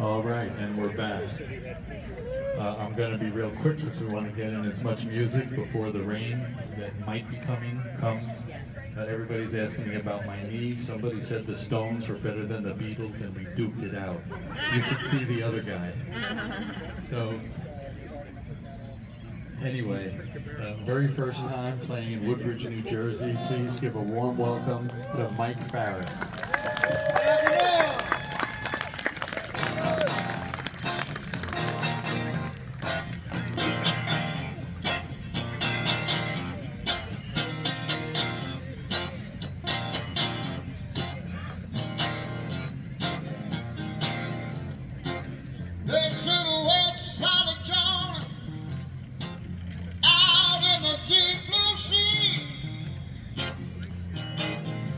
All right, and we're back. I'm going to be real quick because we want to get in as much music before the rain that might be coming comes. Everybody's asking me about my knee. Somebody said the Stones were better than the Beatles, and we duped it out. You should see the other guy. So, anyway, very first time playing in Woodbridge, New Jersey. Please give a warm welcome to Mike Farris.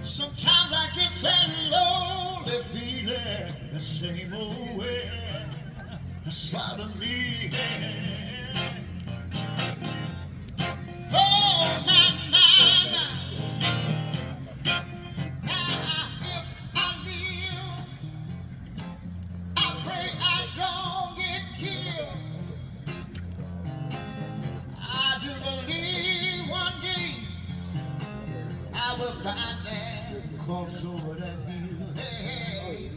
Sometimes I get that lonely feeling the same old way inside of me. Oh, my, now if I live, I pray I don't get killed. I do believe one day I will find that cross over that hill. Hey.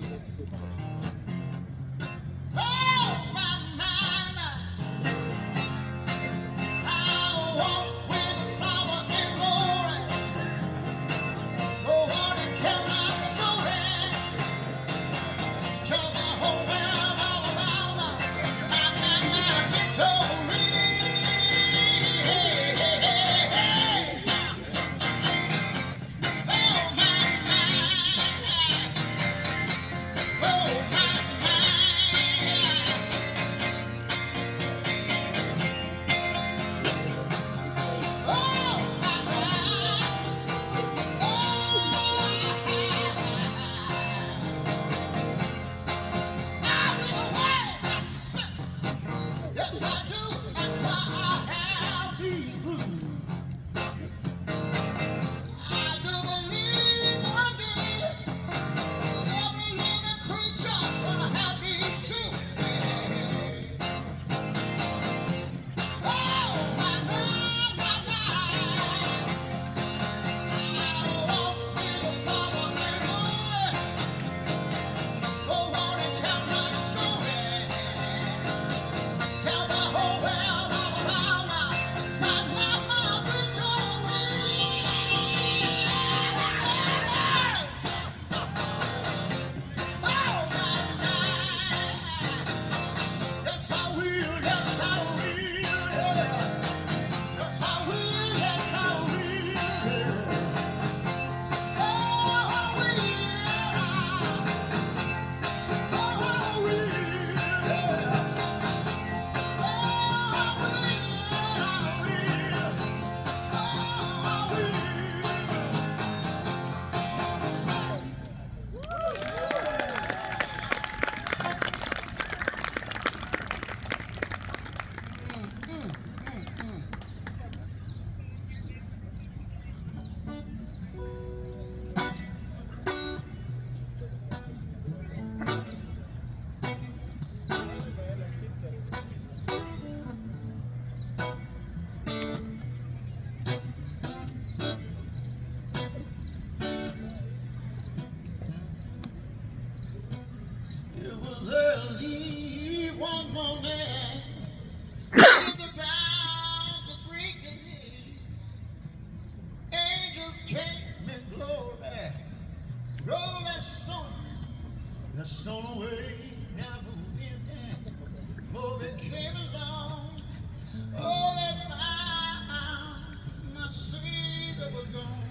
Oh, my mind, I walk with power and glory. Go on and tell my story. Tell the whole world all around my victory. Hey, hey, hey, hey. Oh, my mind. Oh, my mind. Yes, I do. That's why I have these blues. I do believe one day every living creature gonna have these too. Oh, my mind, my mind. I walk with the power and glory. Go on and tell my story. Tell the whole world all around my victory. Oh, my mind. Yes, I will. Yes, I will. Yes, I will. Yes, I will. Oh, I will. Oh, I will. It was early one morning, in the ground, the break of day. Angels came in glory, roll that stone away. Never went, oh, they came along, oh, they found my Savior was gone.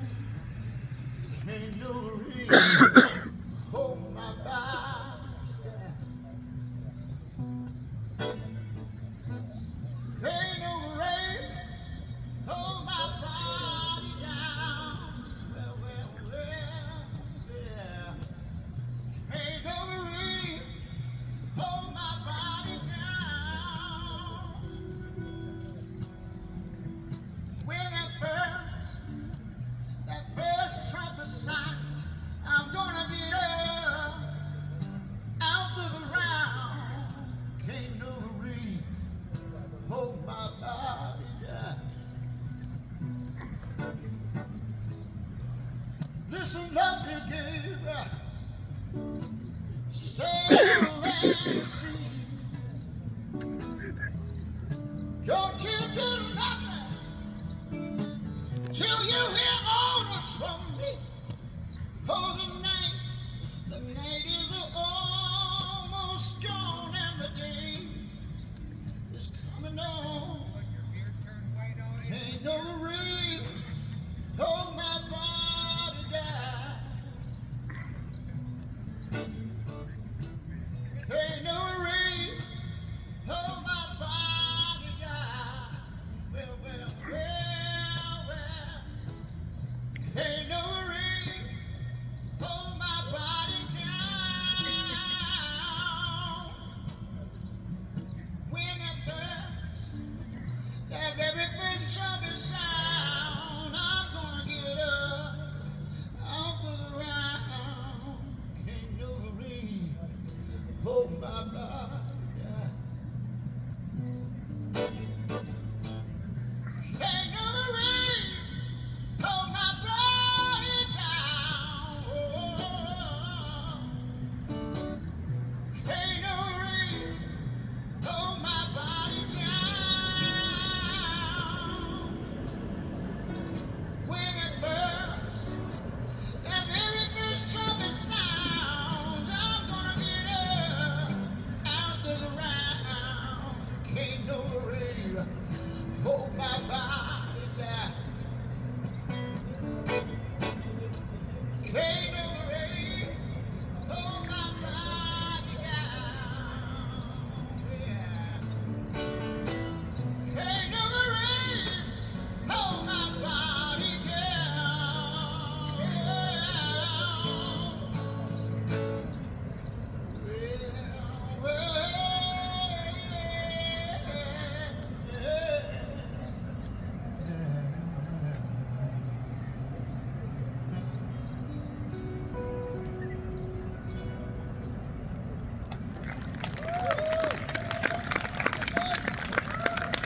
Ain't no reason, oh, my body. Ain't no rain, hold my body down. Well, yeah. Ain't no rain, hold my body down. When that first trumpet sound, I'm gonna This love you gave, stay and see. Don't you do nothing till you hear orders from me. Oh, the night is almost gone and the day is coming on. Ain't no rain, oh my body died. Ain't no rain, oh my body died. Well. Ain't no rain, oh my body down. When it burns, that very first trumpet sound, I'm gonna get up, I'll look around. Ain't no rain, oh my body. Ain't no rain, oh my body down. Ain't no rain, oh my body down. When it bursts, that very first trumpet sounds, I'm gonna get up, out to the ground. Ain't no rain, oh my body down. Ain't no rain, oh my body down. Yeah. Ain't no rain, oh my body down.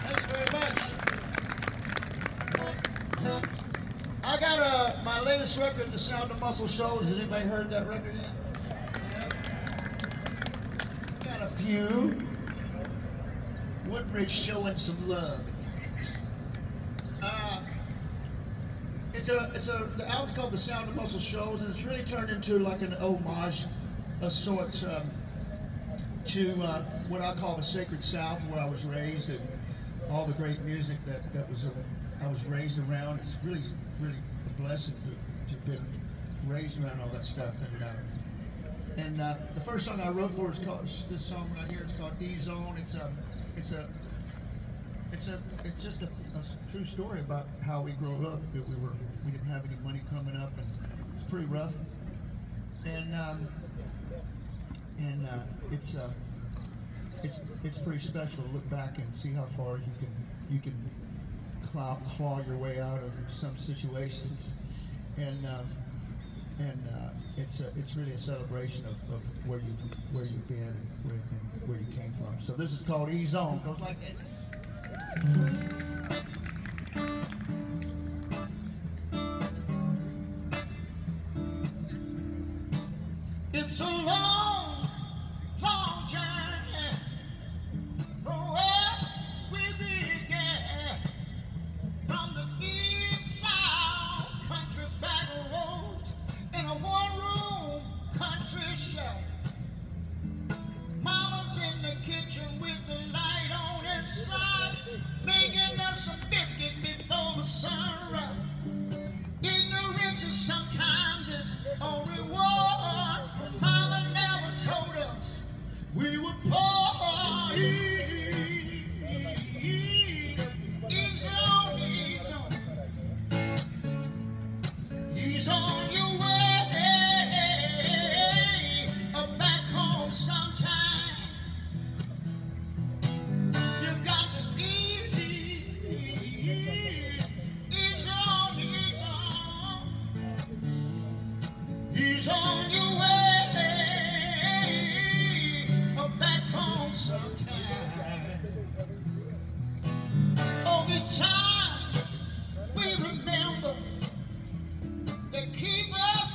Thank you very much. I got my latest record, The Sound of Muscle Shoals. Has anybody heard that record yet? Yeah. Got a few. Woodbridge showing some love. The album's called The Sound of Muscle Shoals, and it's really turned into like an homage of sorts to what I call the Sacred South, where I was raised, and all the great music that I was raised around. It's really a blessing to have been raised around all that stuff. And the first song I wrote for is called this song right here. It's called E-Zone. It's just a true story about how we grew up. That we didn't have any money coming up, and it's pretty rough. And it's pretty special to look back and see how far you can claw your way out of some situations. And it's really a celebration of where you've been and where you came from. So this is called E-Zone. Goes like this. It's a long journey from where we began, from the deep south country back roads in a one-room country shack. Mama's in the kitchen with the light on inside, making us some biscuit before the sun rise. Ignorance is sometimes its own reward, but Mama never told us we were poor. He's on your way back home sometime. You got to eat. He's on your way back home sometime. All this time we remember they keep us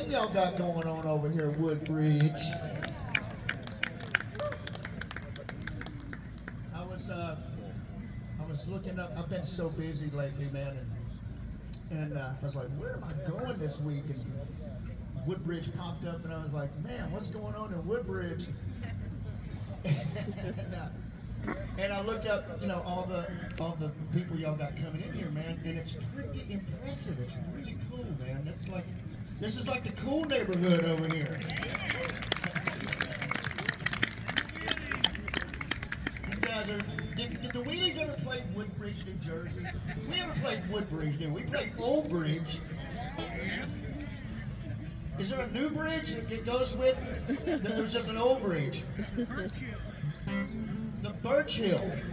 thing y'all got going on over here at Woodbridge. I was looking up. I've been so busy lately, man, and I was like, where am I going this week? And Woodbridge popped up, and I was like, man, what's going on in Woodbridge? And I looked up, you know, all the people y'all got coming in here, man, and it's pretty impressive. It's really cool, man. This is like the cool neighborhood over here. These guys are. Did the Wheelies ever play Woodbridge, New Jersey? We never played Woodbridge, did we? We played Old Bridge. Is there a new bridge that goes with? There's just an old bridge. The Birch Hill. Remember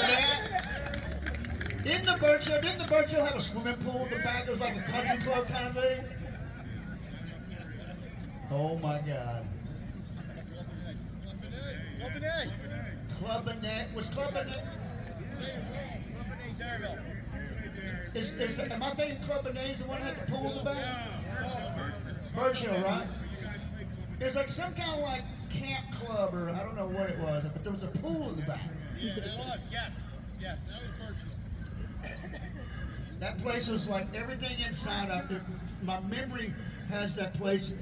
that? Didn't the Birch Hill have a swimming pool in the back? It was like a country club kind of thing. Oh my God. Clubinette. Was Clubinette? Am I thinking Clubinette's the one that had the pool in the back? Birch Hill, right? It was like some kind of like camp club, or I don't know what it was, but there was a pool in the back. Yeah, it was, yes. Yes, that was Birch Hill. That place was like everything inside of it. My memory has that place.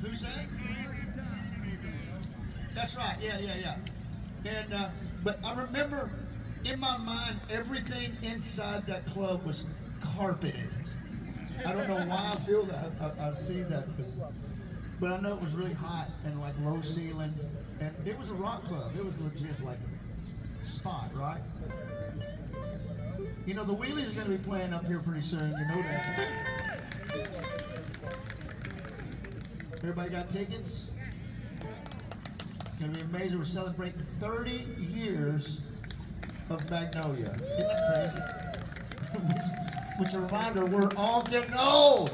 Who's that? That's right, yeah. And but I remember in my mind everything inside that club was carpeted. I don't know why I feel that. I see that, but I know it was really hot and like low ceiling, and it was a rock club. It was legit like spot, right? You know the Wheelies is going to be playing up here pretty soon. You know that. Everybody got tickets? It's going to be amazing. We're celebrating 30 years of Magnolia. Isn't that crazy? Which a reminder, we're all getting old.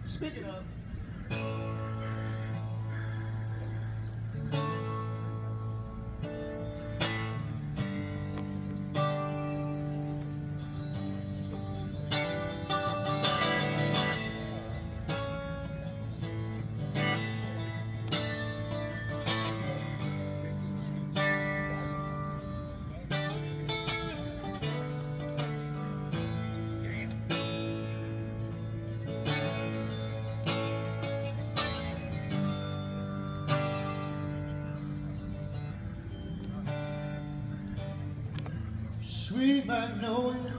Speaking of, sweet Magnolia,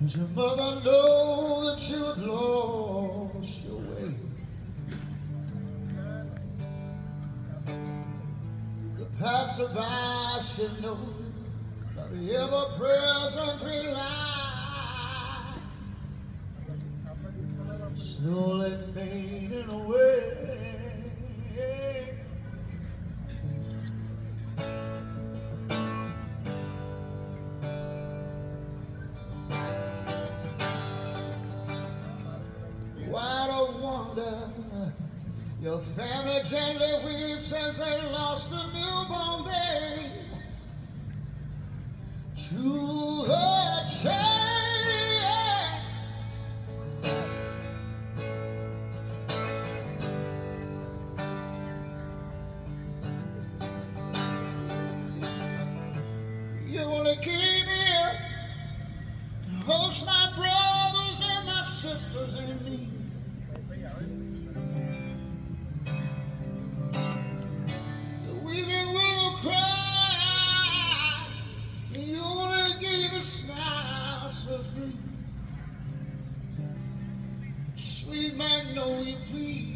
does your mother know that you have lost your way? The passerby should know by the ever-present green light, slowly fading away. Your family gently weeps as they lost a newborn babe to a chain. You only came here to host my brothers and my sisters and me. Sweet Magnolia, please.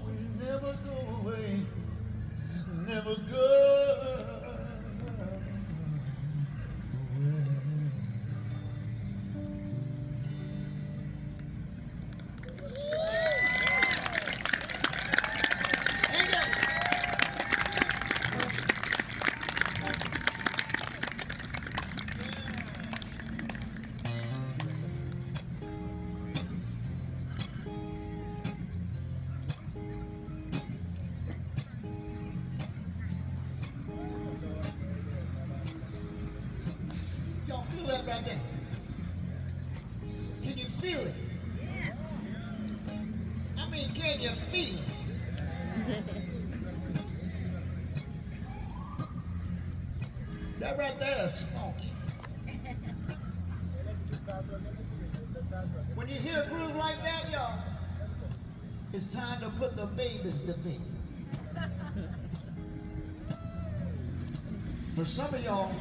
will never go away, never go away. Y'all feel that right there? Can you feel it? I mean, can you feel it? That right there is funky. When you hear a groove like that, y'all, it's time to put the babies to bed. For some of y'all,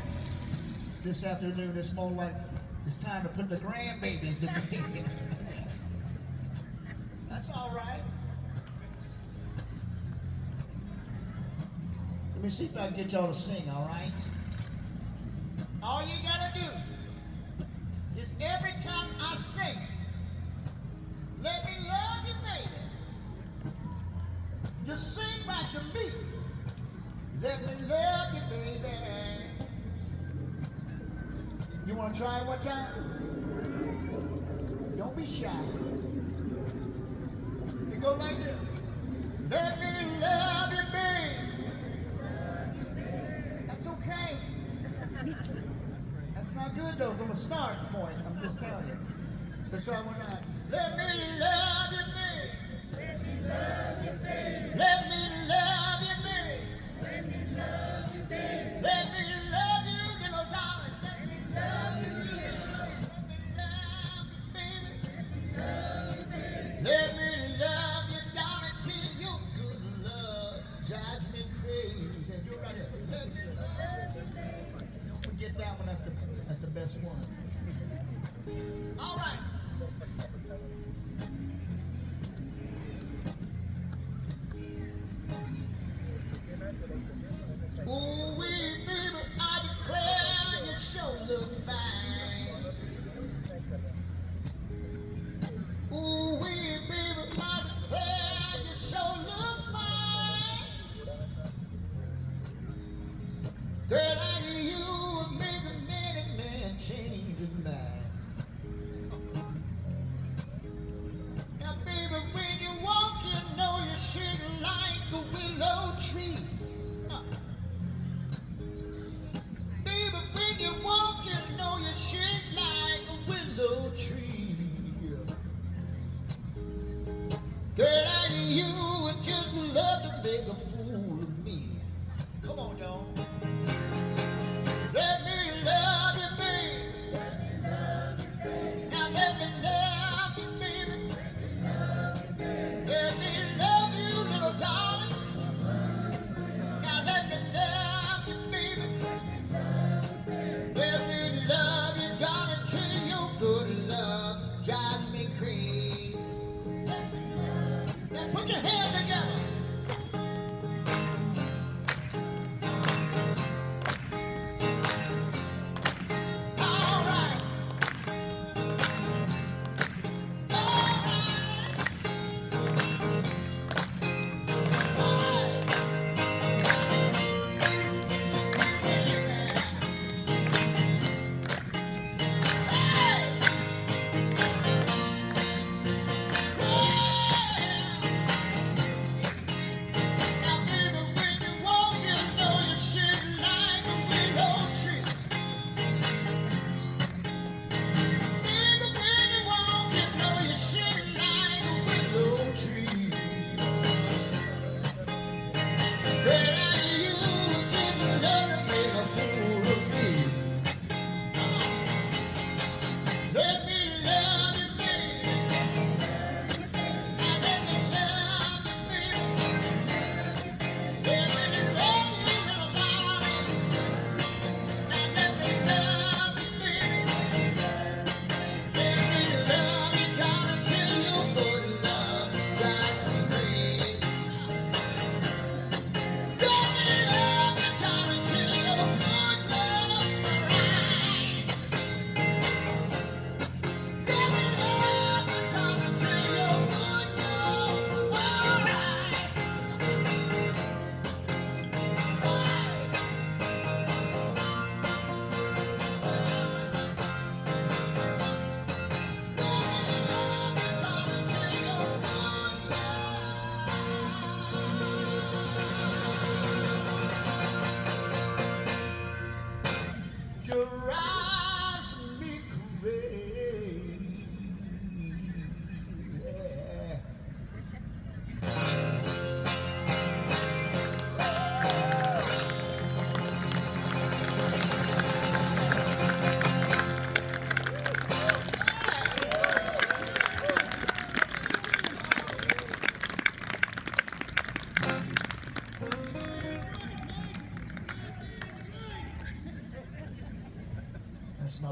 this afternoon, it's more like it's time to put the grandbabies to bed. That's all right. Let me see if I can get y'all to sing, all right? All you gotta do is every time I sing, let me love you, baby. Just sing back to me. Let me love you, baby. You want to try it one time? Don't be shy. It goes like this. Let me love you, baby. That's okay. That's not good though from a start point. I'm just telling you. Let's try one time. Let me love you, baby. Let me love you, baby. Let me love you, baby. Let me love you, baby. Let me love you, little darling. Let me love you, baby. Let me love you, darling, till your good love drives me crazy. You're right there. Let me love you, baby. Don't forget that one. That's the best one. All right. Ooh, wee, baby, I declare you sure look fine. Ooh, wee, baby, I declare you sure look fine. Girl, I hear you would make a man change his mind. Now, baby, when you walk, you know you shake like a willow tree. Baby, when you walk, you know you shake like a willow tree. Girl, I hear you would just love to make a fool of me. Come on, y'all. Let me love you, baby. Let me love you, baby. Now let me love you, baby. Let me love you, little darling. Now let me love you, baby. Let me love you, darling, till your good love drives me crazy. Now put your hands together. All right. All right.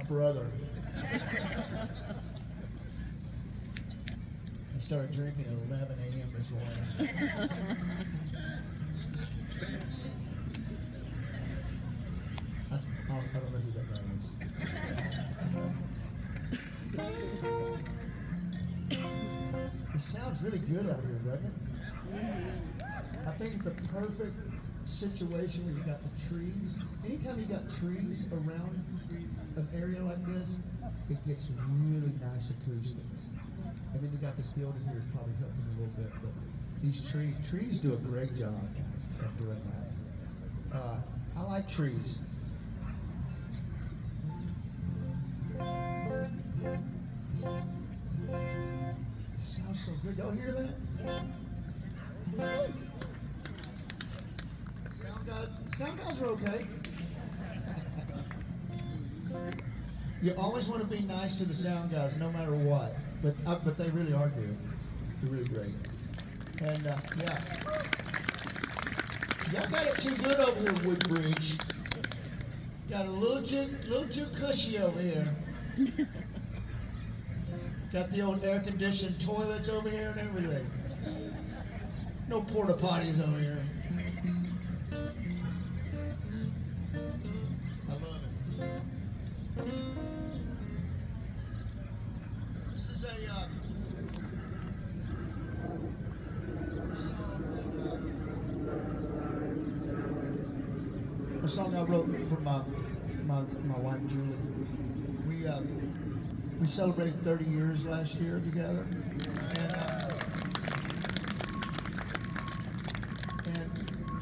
brother. I started drinking at 11 a.m. this morning. I don't know who that guy is. It sounds really good out here, doesn't it? I think it's a perfect situation where you got the trees. Anytime you got trees around an area like this, it gets really nice acoustics. And then you got this building here, it's probably helping a little bit, but these trees do a great job of doing that. I like trees. It sounds so good. Y'all hear that? Sound guys are okay. You always want to be nice to the sound guys, no matter what. But they really are good. They're really great. And yeah, y'all got it too good over here, Woodbridge. Got a little too cushy over here. Got the old air-conditioned toilets over here and everything. No porta potties over here. I love it. This is a song I wrote for my wife Julie. We celebrated 30 years last year together,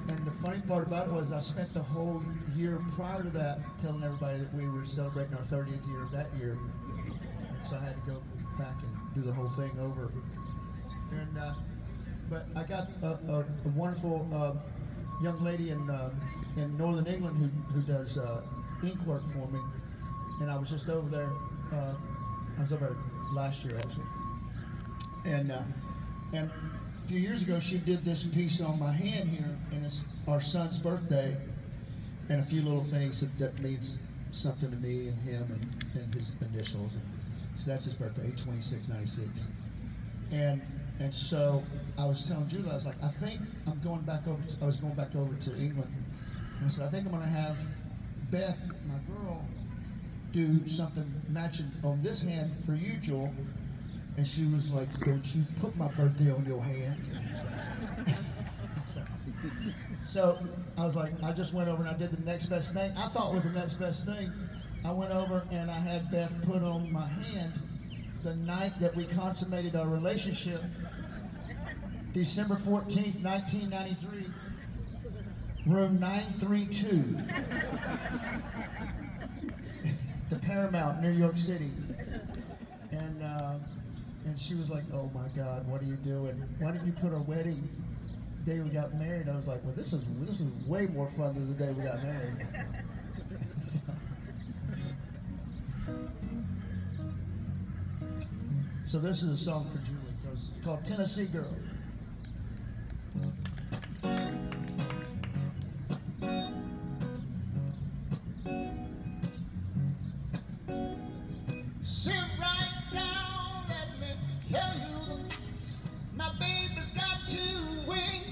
and the funny part about it was I spent the whole year prior to that telling everybody that we were celebrating our 30th year that year, and so I had to go back and do the whole thing over. And but I got a wonderful young lady in Northern England who does ink work for me, and I was just over there. I was over last year actually, and a few years ago she did this piece on my hand here, and it's our son's birthday, and a few little things that means something to me and him and his initials, and so that's his birthday, 2696, and so I was telling Julie, I was like, I think I'm going back over. I was going back over to England, and I said I think I'm going to have Beth, my girl, do something matching on this hand for you, Joel. And she was like, don't you put my birthday on your hand. So I was like, I just went over and I did the next best thing. I thought was the next best thing. I went over and I had Beth put on my hand the night that we consummated our relationship, December 14th, 1993, room 932. The Paramount, New York City, and she was like, "Oh my God, what are you doing? Why didn't you put our wedding day we got married?" I was like, "Well, this is way more fun than the day we got married." So this is a song for Julie. It's called Tennessee Girl.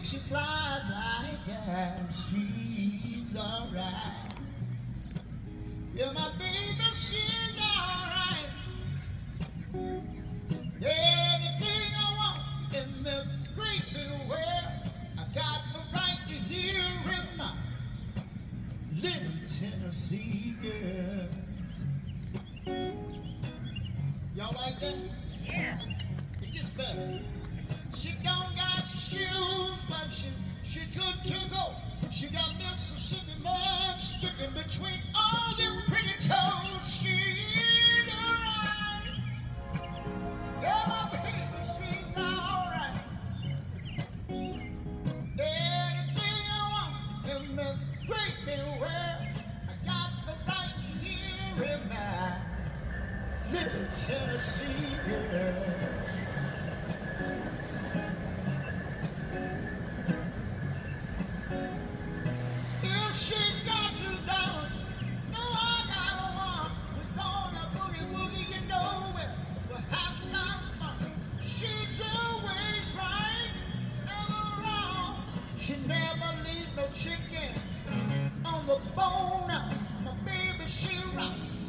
She flies like that, she's alright. Yeah, my baby, she's alright. Anything I want in this great big world, I got the right to hear in my little Tennessee girl. Y'all like that? Yeah. It gets better. She don't got shoes, but she's good to go. She got Mississippi mud sticking between all your pretty toes. She's alright. Yeah, my baby, she's alright. Anything I want in the great big world, I got the right here in my little Tennessee girl. the bone. My baby, she rocks.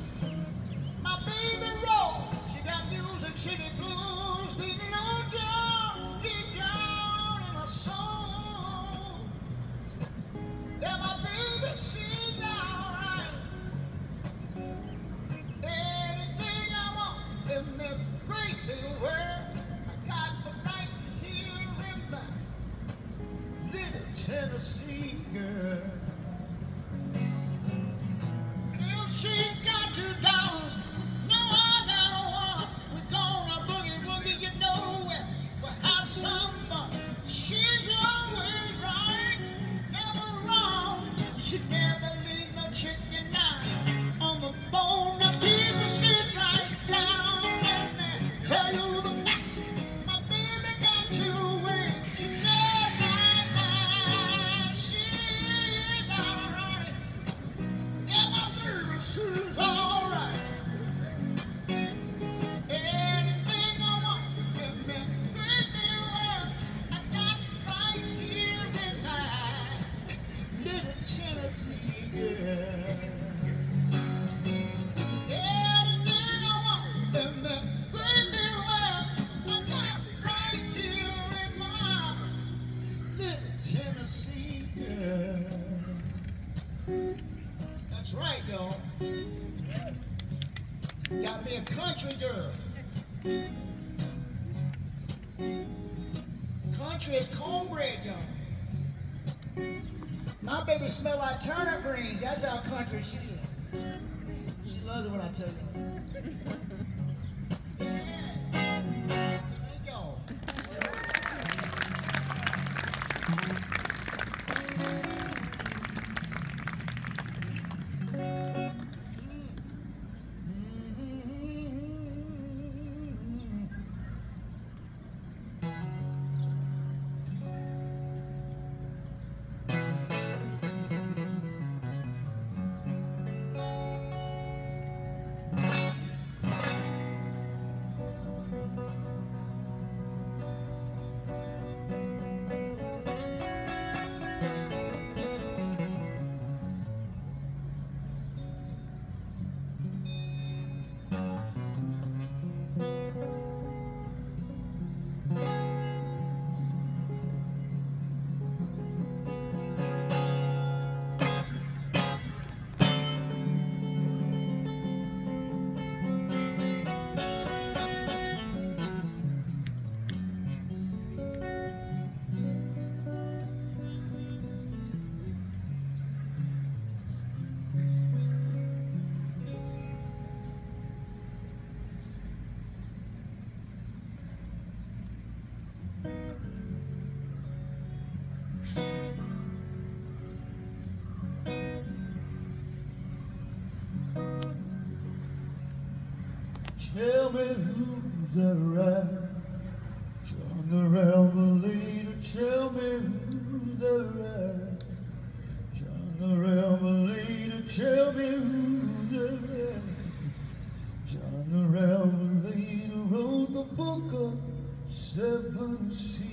My baby rolls. She got music, she get blues, beating on down, deep down in her soul. Yeah, my baby, she's alright. Anything I want in this great big world, I got the right here in my little Tennessee girl. If she got $2, no, I got one. We're gonna boogie woogie, you know it. We'll have some fun. She's always right, never wrong. She never leave no chicken out on the bone. Now people sit right down and tell you the facts. My baby got 2 wings. She never lies. She's alright. Yeah, my baby, she's alright. Anything I want in this great big world, I got right here in my little Tennessee girl. Anything I want in this great big world, I got right here in my little Tennessee girl. That's right, y'all. Got me a country girl. Country is cornbread, y'all. My baby smell like turnip greens. That's how country she is. She loves it when I tell you. Yeah. Thank y'all. Tell me who's that right? John the Revelator, tell me who's that right? John the Revelator, tell me who's that right? John the Revelator wrote the book of 7 seas.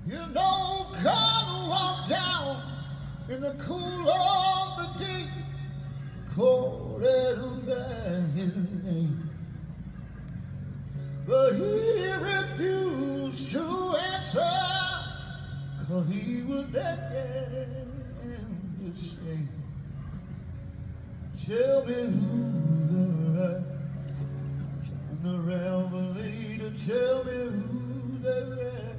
You know, God walked down in the cool of the deep, called him by his name. But he refused to answer, 'cause he was dead and the same. Tell me who's the right, John the Revelator, tell me who's the right.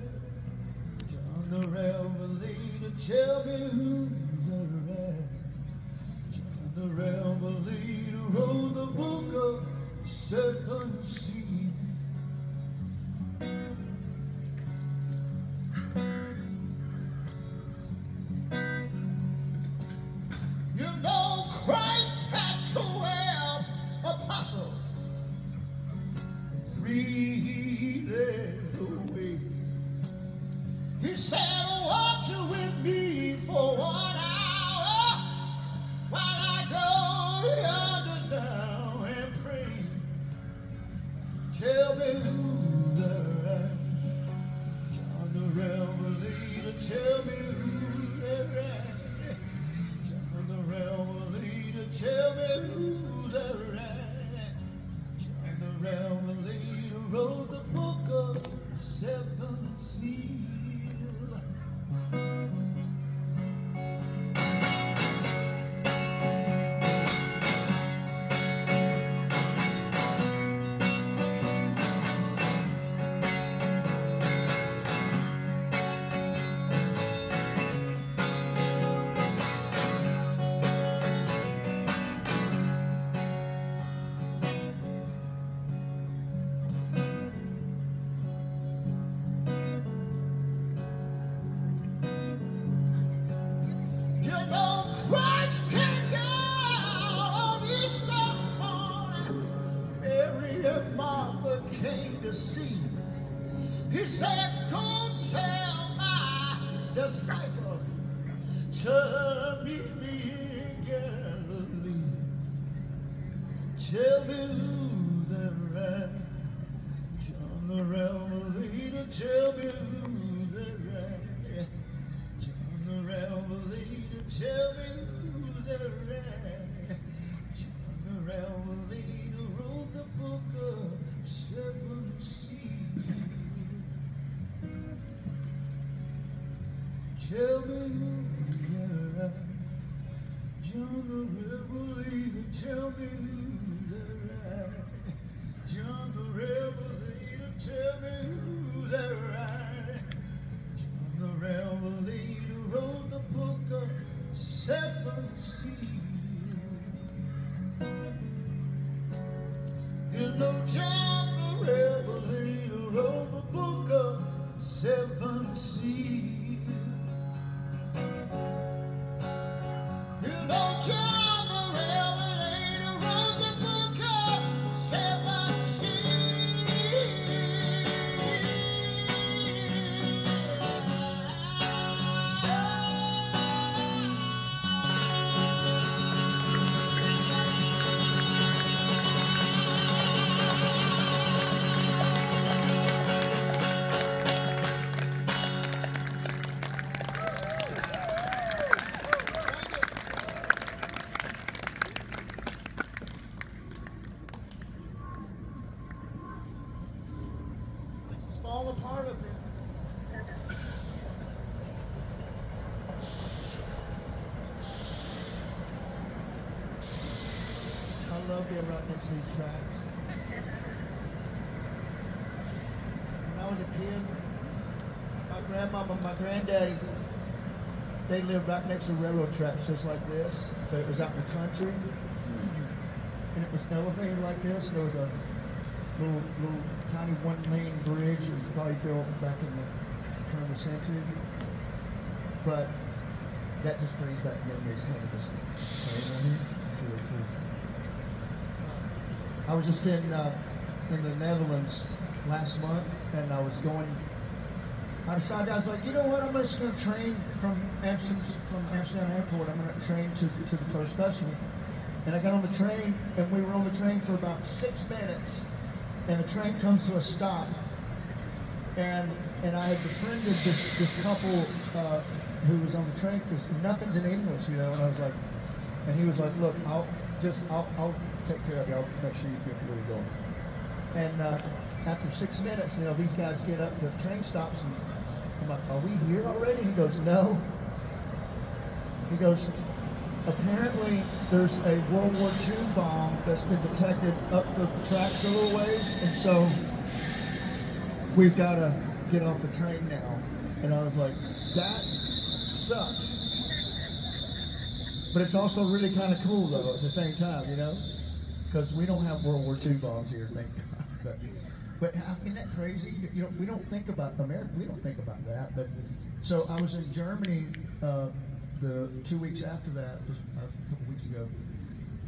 The Revelator, tell me who's the right. John the Revelator wrote the book of 7 seas. You know Christ had 12 apostles, 3 led the way. He said, "Watch with me for He said, go tell my disciples to meet me in Galilee. Tell me who they're at. John the Revelator, tell me who they're at. John the Revelator, tell me who they're at. John the Revelator wrote the book of 7 seals. Tell me who they're at. John the Revelator, tell me who they're at. John the Revelator, tell me who they're at. John the Revelator wrote the book of 7 seals. You know John the Revelator wrote the book of 7 seals. You know John the Revelator wrote the book of 7 seals. It's falling apart up there. I love being right next to these tracks. When I was a kid, my grandmama and my granddaddy, they lived right next to railroad tracks just like this, but it was out in the country. And it was elevated like this. There was a little tiny one-lane bridge. It was probably built back in the turn of the century. But that just brings back memories. Look at this train right here. It's really cool. I was just in the Netherlands last month, and I was going. I decided, I was like, you know what? I'm just going to train from Amsterdam Airport. I'm going to train to the first festival. And I got on the train, and we were on the train for about 6 minutes. And the train comes to a stop. And I had befriended this couple who was on the train because nothing's in English, you know. And I was like, and he was like, look, I'll take care of you. I'll make sure you get where you're going. And after 6 minutes, you know, these guys get up, the train stops, and I'm like, are we here already? He goes, no. He goes, apparently there's a World War II bomb that's been detected up the tracks a little ways, and so we've got to get off the train now. And I was like, that sucks. But it's also really kind of cool, though, at the same time, you know? Because we don't have World War II bombs here, thank God. But isn't that crazy? You know, we don't think about America. We don't think about that. But so I was in Germany the 2 weeks after that, just a couple weeks ago,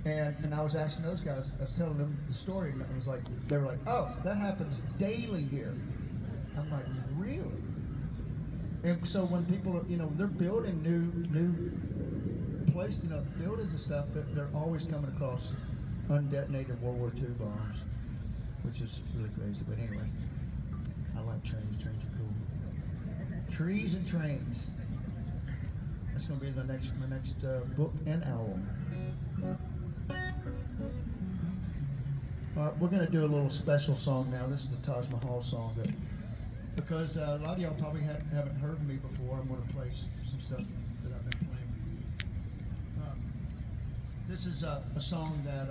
and I was asking those guys. I was telling them the story, and I was like, they were like, "Oh, that happens daily here." I'm like, "Really?" And so when people, you know, they're building new places, you know, buildings and stuff, but they're always coming across undetonated World War II bombs, which is really crazy. But anyway, I like trains. Trains are cool. Trees and trains. That's going to be my next book and album. We're going to do a little special song now. This is the Taj Mahal song because a lot of y'all probably haven't heard me before. I'm going to play some stuff that I've been playing. This is a song that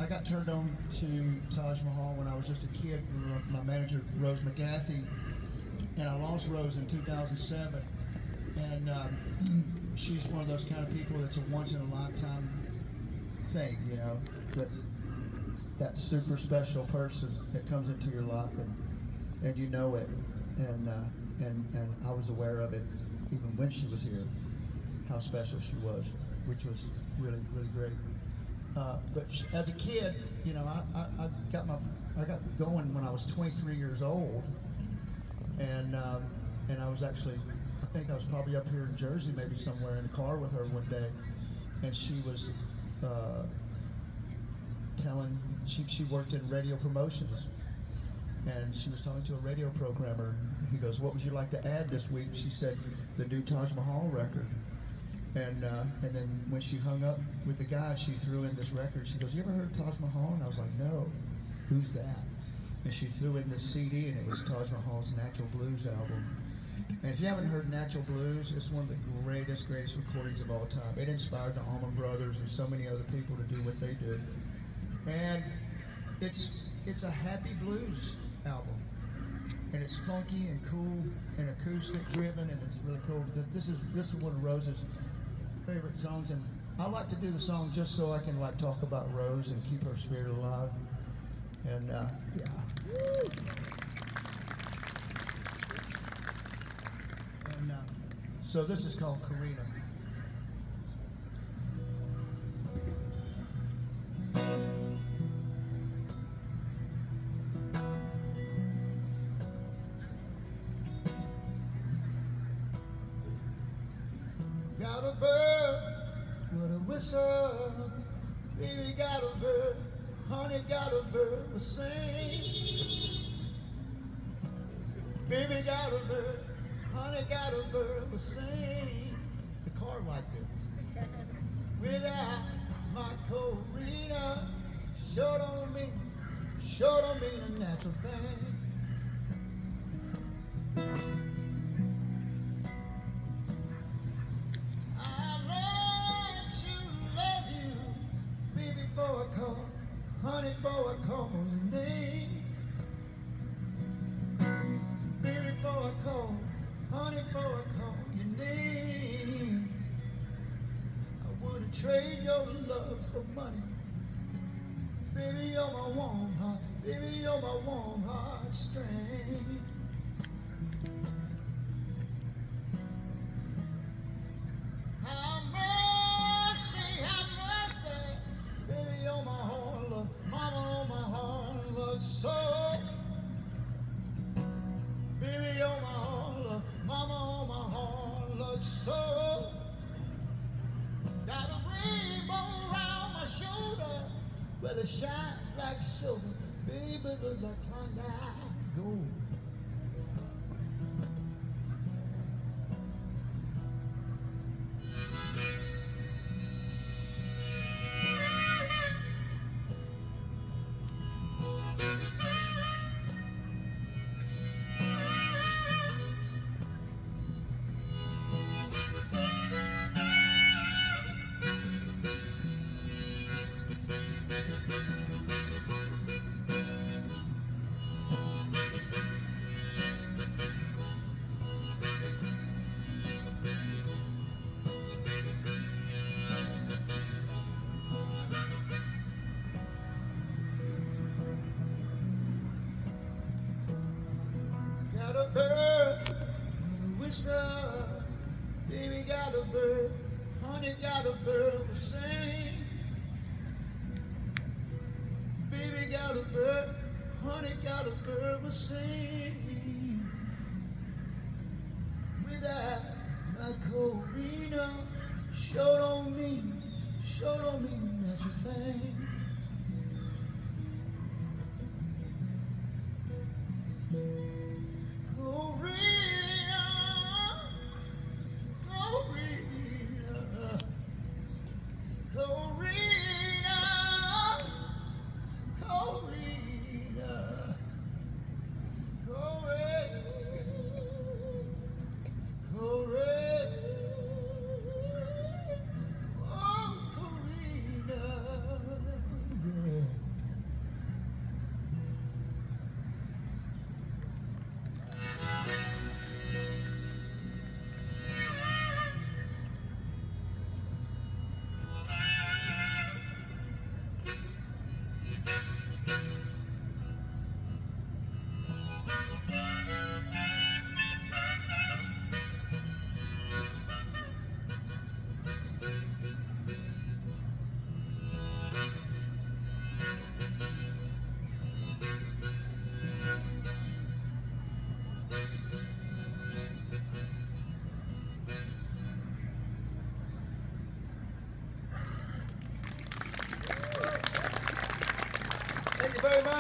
I got turned on to Taj Mahal when I was just a kid. My manager, Rose McGathy, and I lost Rose in 2007. And she's one of those kind of people that's a once-in-a-lifetime thing, you know. That's that super special person that comes into your life, and you know it. And I was aware of it even when she was here, how special she was, which was really, really great. as a kid, you know, I got going when I was 23 years old, and I was actually, I think I was probably up here in Jersey, maybe somewhere, in a car with her one day, and she was she worked in radio promotions, and she was talking to a radio programmer. He goes, "What would you like to add this week?" She said, "The new Taj Mahal record." And then when she hung up with the guy, she threw in this record. She goes, "You ever heard Taj Mahal?" And I was like, "No, who's that?" And she threw in this CD, and it was Taj Mahal's Natural Blues album. And if you haven't heard Natural Blues, it's one of the greatest recordings of all time. It inspired the Allman Brothers and so many other people to do what they do. And it's a happy blues album. And it's funky and cool and acoustic driven, and it's really cool. This is one of Rose's favorite songs, and I like to do the song just so I can like talk about Rose and keep her spirit alive. And yeah. And so this is called Karina. Got a bird with a whistle, baby got a bird, honey got a bird will sing. Baby got a bird, honey got a bird will sing. The car liked it. Without my Corina, sure don't mean a natural thing. Honey, for I call your name. Baby, for I call, honey, for I call your name. I wouldn't trade your love for money. Baby, you're my warm heart. Baby, you're my warm heart string. Have mercy, baby, you're my whole love. Mama, on my heart looks so. Baby, you're my whole love. Mama, on my heart looks so. Got a rainbow around my shoulder, where it shine like silver. Baby, look like Klondike gold. Got a bird, whistle, baby got a bird, honey got a bird will sing. Baby got a bird, honey got a bird will sing. Without my Corina, sure don't mean that's a thing. you very much. I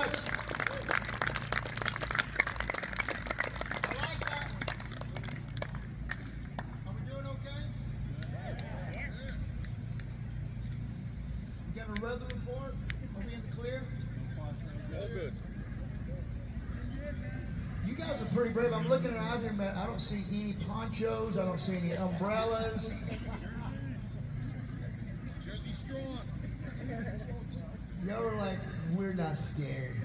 like that one. Are we doing okay? You got a weather report? Are we in the clear? All good. You guys are pretty brave. I'm looking around here, man. I don't see any ponchos. I don't see any umbrellas. Jersey strong. Y'all are like, we're not scared.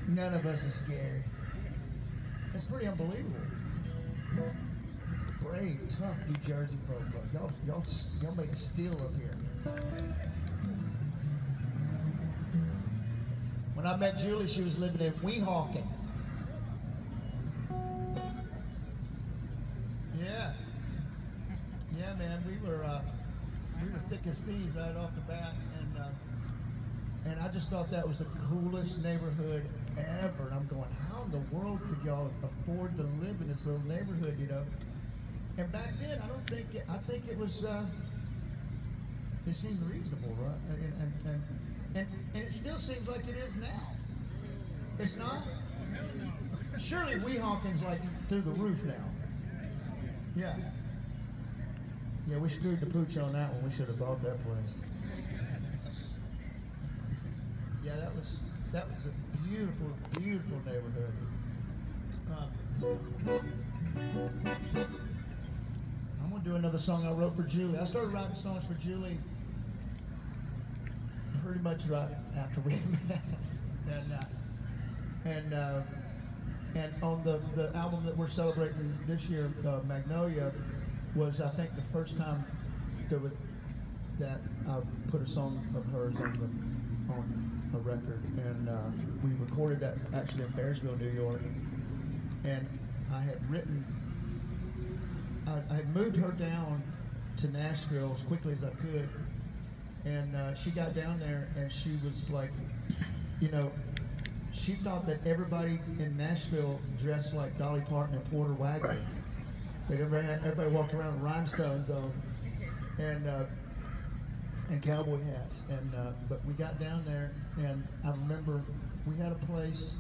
None of us are scared. That's pretty unbelievable. Brave, tough New Jersey folk. Y'all make steel up here. When I met Julie, she was living in Weehawken. Yeah. Yeah, man, we were thick as thieves right off the bat, and I just thought that was the coolest neighborhood ever. And I'm going, how in the world could y'all afford to live in this little neighborhood, you know? And back then, I think it was, it seemed reasonable, right? And it still seems like it is now. It's not? Surely Weehawken's like through the roof now. Yeah. Yeah, we screwed the pooch on that one. We should have bought that place. Yeah, that was a beautiful, beautiful neighborhood. I'm gonna do another song I wrote for Julie. I started writing songs for Julie pretty much right after we met, and on the album that we're celebrating this year, Magnolia, was I think the first time that I put a song of hers on a record, and we recorded that actually in Bearsville, New York, and I had moved her down to Nashville as quickly as I could, and she got down there and she was like, you know, she thought that everybody in Nashville dressed like Dolly Parton and Porter Wagoner. That everybody walked around with rhinestones on and cowboy hats. And but we got down there, and I remember we had a place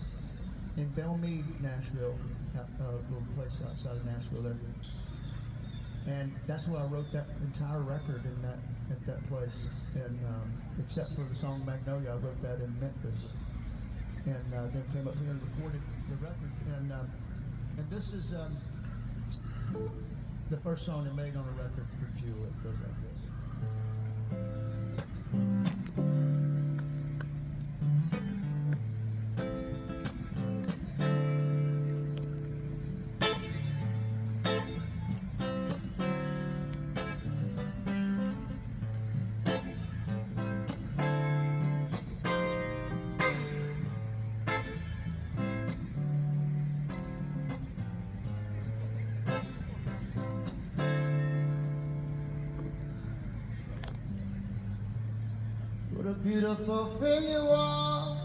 in Belmead, Nashville, a little place outside of Nashville there. And that's where I wrote that entire record at that place. And except for the song Magnolia, I wrote that in Memphis. And then came up here and recorded the record. And this is the first song I made on a record for Julie. It goes like this. What a beautiful thing you are,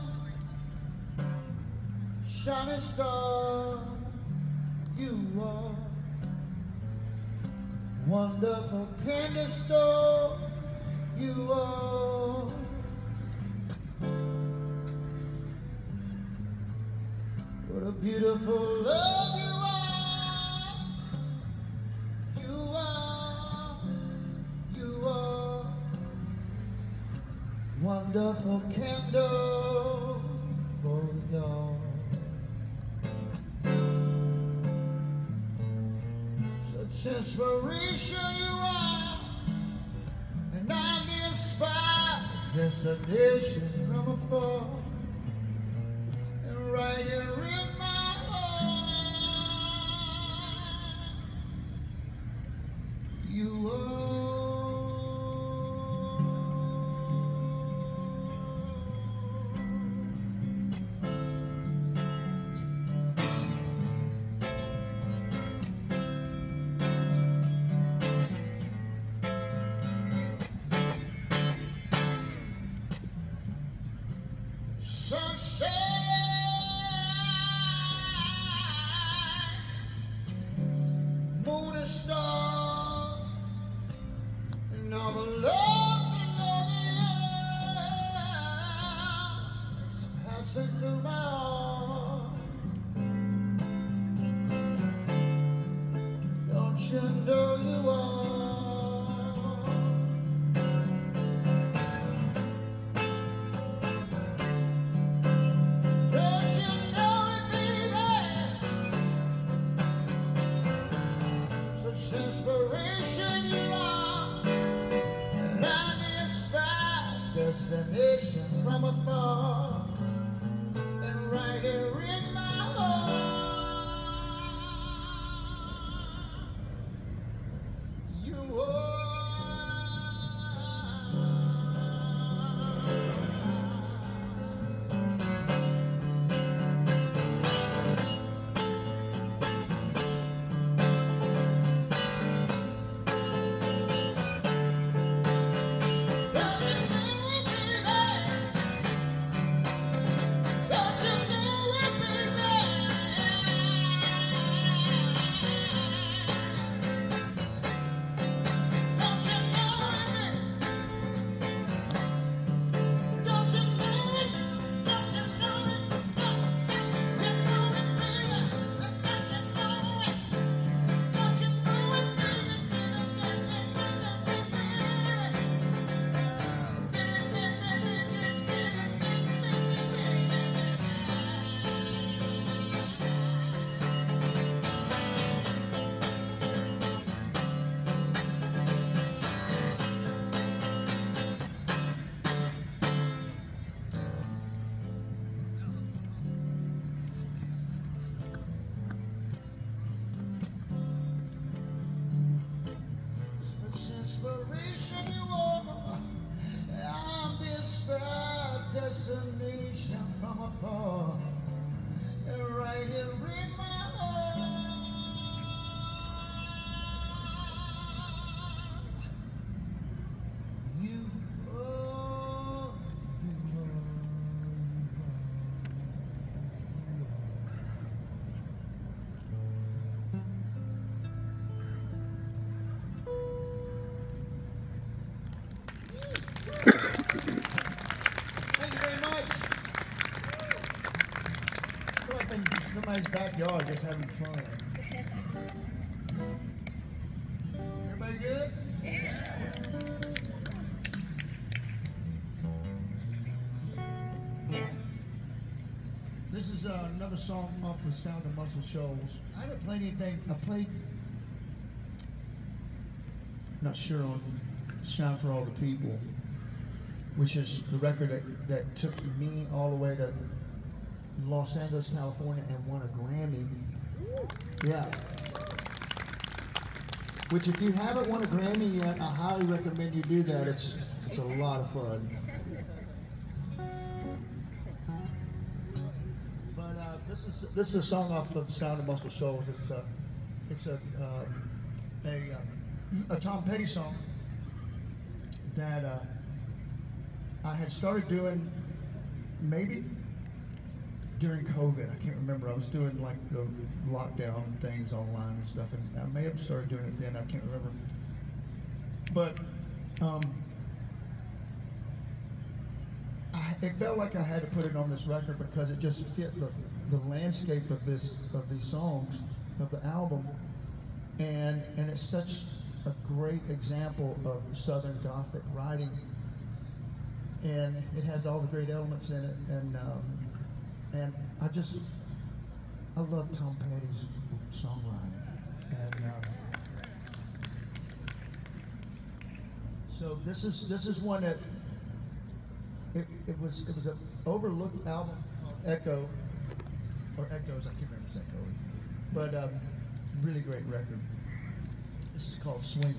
shining star you are, wonderful candy store you are. What a beautiful love you are, you are, you are. Wonderful candle for the dawn. Such inspiration you are, and I'm inspired. Destinations from afar, and right here in my heart, you are. Sunshine racing through my arms. Don't you know you are? Don't you know it, baby? Such inspiration you are, and I'm inspired. Destination from afar, and right here in my heart, you are. Inspiration you are, I'm this destination from afar, and right here in my heart, you are, Thank you very much. I feel like I'm in somebody's backyard just having fun. Everybody good? This is another song off the Sound of Muscle Shoals. I haven't played anything. I played, not sure, on Sound for All the People, which is the record that took me all the way to Los Angeles, California, and won a Grammy. Yeah. Which, if you haven't won a Grammy yet, I highly recommend you do that. It's a lot of fun. But this is a song off of Sound of Muscle Shoals. It's a Tom Petty song that I had started doing maybe during COVID. I can't remember. I was doing like the lockdown things online and stuff, and I may have started doing it then. I can't remember. But it felt like I had to put it on this record because it just fit the landscape of these songs, of the album, and it's such a great example of Southern Gothic writing. And it has all the great elements in it, and I love Tom Petty's songwriting, and so this is one that it was an overlooked album called Echo, or Echoes, I can't remember if it's Echo, but really great record. This is called Swingin'.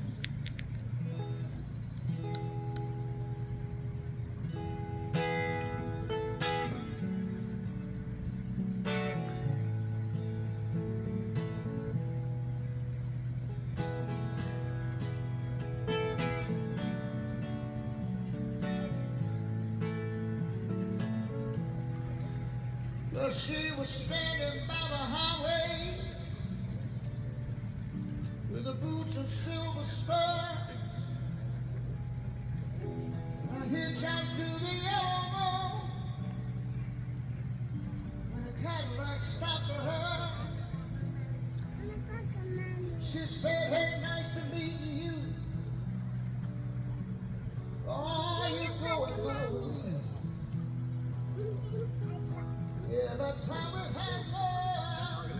Well, she was standing by the highway with the boots of silver spurs. I hitchhiked to the yellow road Cadillac stopped for her. She said, hey, nice to meet you. Oh, you going home? Yeah, the time we had more.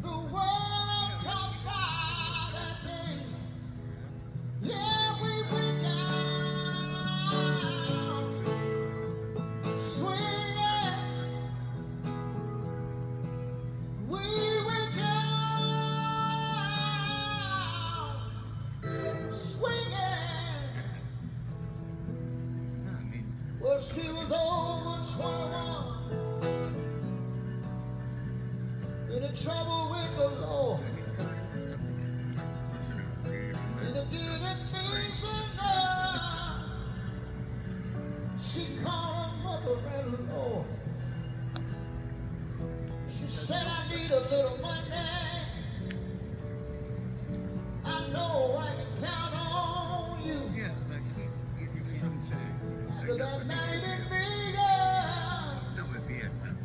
The world caught fire that day. Yeah, we went down, swinging. We went down, swinging. Well, she was over 21, in trouble with the law, and it didn't things enough. She called her mother-in-law. She said, I need a little money. I know I can count on you. Yeah, like he's saying. After that night in Vegas, That would be it. and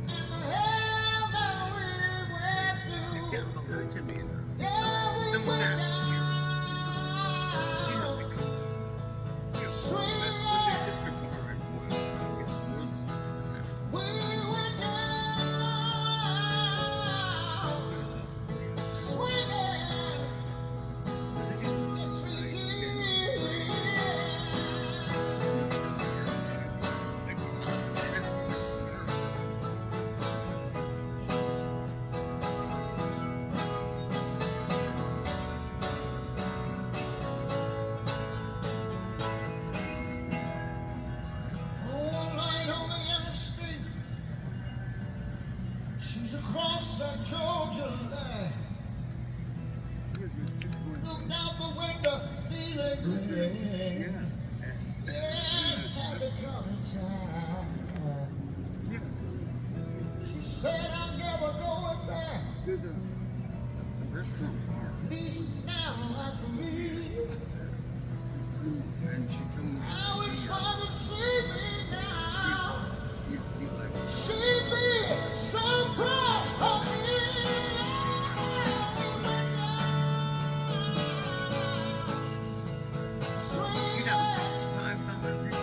the hell that we went It through. sounds good to me. Yeah, we Some of went that, down, you know, because swinging. when they just perform it, get more stuff. We went down, swinging. Yes, we did. One light on the interstate. She's across that Georgia line. Looked out the window, feeling great. Yeah, had to come in time. She said, I'm never going back. There's a restaurant bar, At least now I'm free. and she told me, I wish I could see me now. you like, See me so proud of me. you know, it's time now to read.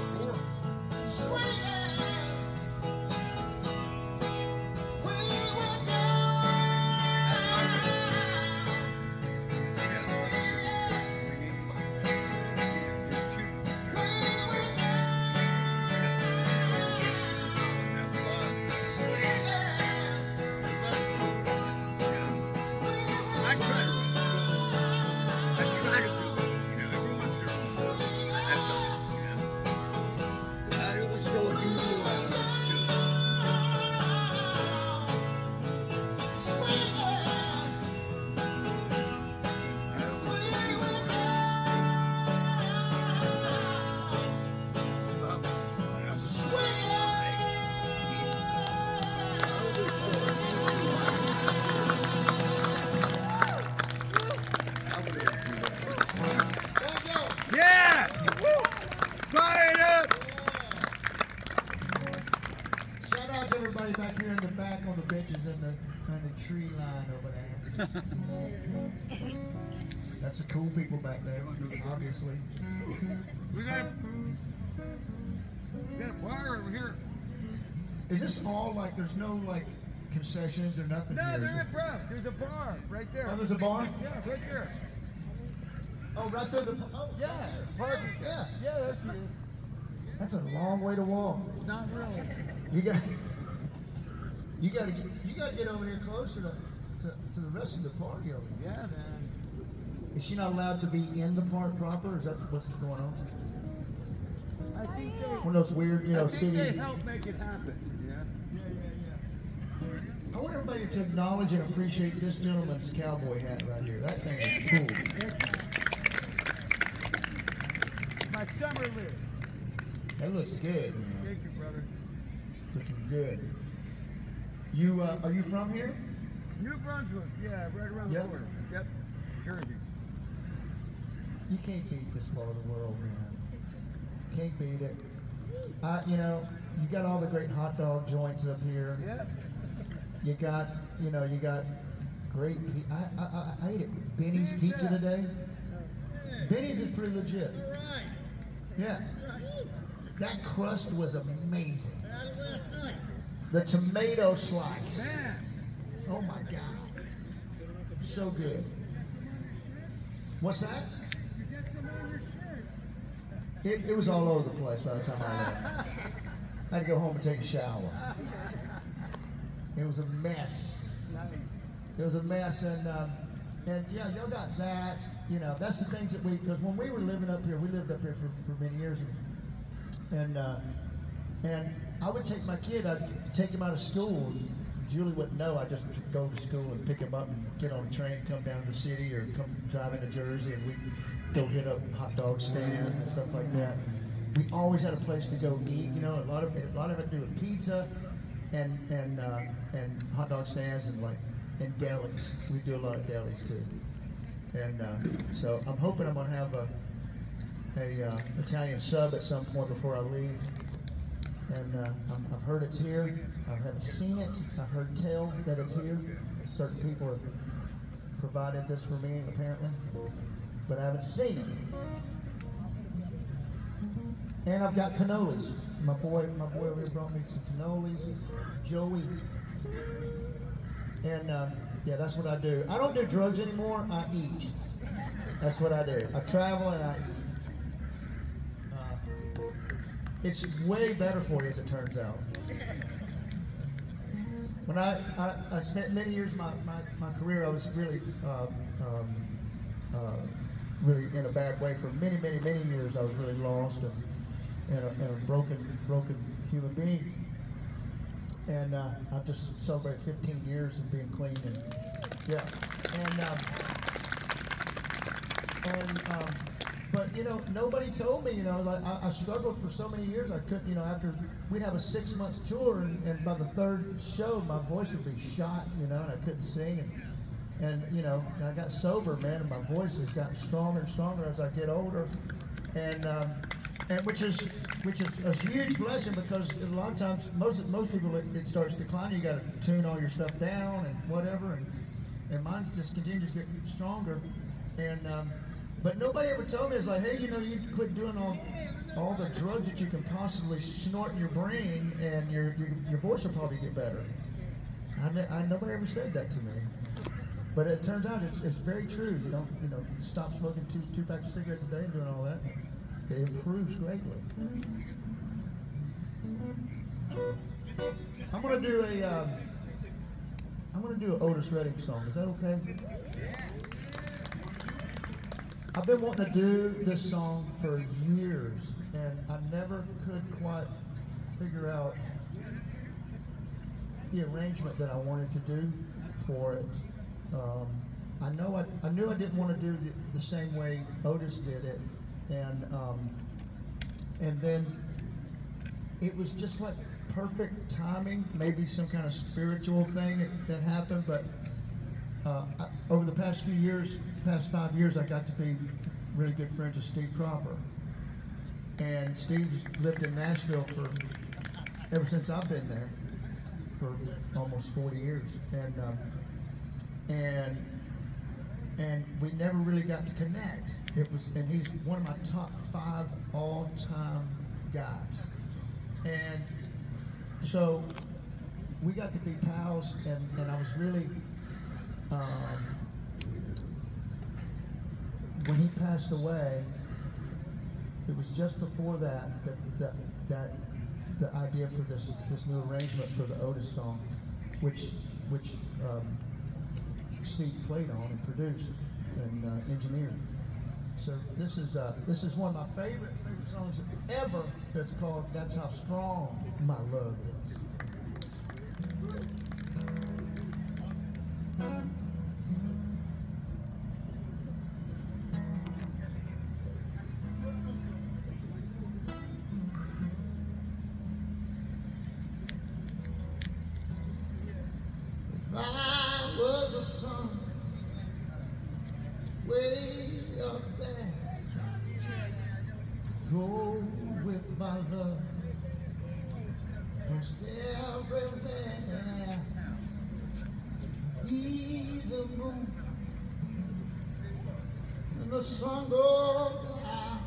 Score. I try to do it, you know, every once in a while. I've done it, you know. It was so unusual I was doing it. Yeah! Fire it up! Shout out to everybody back here in the back on the benches and the tree line over there. That's the cool people back there, obviously. We got a bar over here. Is this all like, there's no like concessions or nothing No, here? is there's it? a bar. There's a bar right there. Oh, there's a bar? Yeah, right there. Oh, right there. Oh, Yeah, parking. Yeah. Yeah, that's you. That's a long way to walk. Not really. You got to get over here closer to the rest of the party over here. Yeah, man. Is she not allowed to be in the park proper? Is that what's going on? I think they. One of those weird, I think city. they help make it happen. Yeah. I want everybody to acknowledge and appreciate this gentleman's cowboy hat right here. That thing is cool. My summer live. That looks good. Man. Thank you, brother. Looking good. You are you from here? New Brunswick. Yeah, right around Yep. the border. Yep. Jersey. You can't beat this part of the world, man. Can't beat it. You got all the great hot dog joints up here. Yep. You got great. I ate at Benny's Pizza today. Benny's is pretty legit. Right. Yeah. Right. That crust was amazing. Had it last night. The tomato slice. Man. Oh my God. So good. What's that? You get some on your shirt. It was all over the place by the time I left. I had to go home and take a shower. It was a mess. It was a mess, and yeah, y'all got that. That's the things that because when we were living up here, we lived up here for many years, and I would take my kid, I'd take him out of school. Julie wouldn't know. I just go to school and pick him up and get on a train, come down to the city, or come drive into Jersey, and we'd go hit up hot dog stands and stuff like that. We always had a place to go eat. A lot of it to do with pizza and hot dog stands and delis. We do a lot of delis too. And so I'm hoping I'm gonna have a Italian sub at some point before I leave. And I've heard it's here. I haven't seen it. I've heard tell that it's here. Certain people have provided this for me, apparently, but I haven't seen it. And I've got cannolis. My boy over here brought me some cannolis. Joey. And yeah, that's what I do. I don't do drugs anymore. I eat. That's what I do. I travel and I eat. It's way better for you, as it turns out. When I spent many years of my career, I was really really in a bad way for many years. I was really lost and a broken human being. And I've just celebrated 15 years of being clean, and yeah. But nobody told me. I struggled for so many years. I couldn't. After we'd have a 6-month tour, and by the third show, my voice would be shot. And I couldn't sing. And I got sober, man, and my voice has gotten stronger and stronger as I get older. And which is a huge blessing, because a lot of times most people it starts declining. You got to tune all your stuff down and whatever, and mine just continues to get stronger. And but nobody ever told me, it's like, hey, you quit doing all the drugs that you can possibly snort in your brain, and your voice will probably get better. Nobody ever said that to me. But it turns out it's very true. You don't stop smoking two packs of cigarettes a day and doing all that. It improves greatly. I'm gonna do an Otis Redding song. Is that okay? I've been wanting to do this song for years, and I never could quite figure out the arrangement that I wanted to do for it. I knew I didn't want to do the same way Otis did it, and then it was just like perfect timing, maybe some kind of spiritual thing that happened. But over the past 5 years, I got to be really good friends with Steve Cropper, and Steve's lived in Nashville ever since I've been there, for almost 40 years, and we never really got to connect. And he's one of my top 5 all-time guys, and so we got to be pals, and I was really, when he passed away, it was just before that the idea for this new arrangement for the Otis song, which Steve played on and produced and engineered. So this is one of my favorite songs ever. That's called "That's How Strong My Love Is." If I was a sun way up there, go with my love. Most everywhere. Be the moon and the sun go down.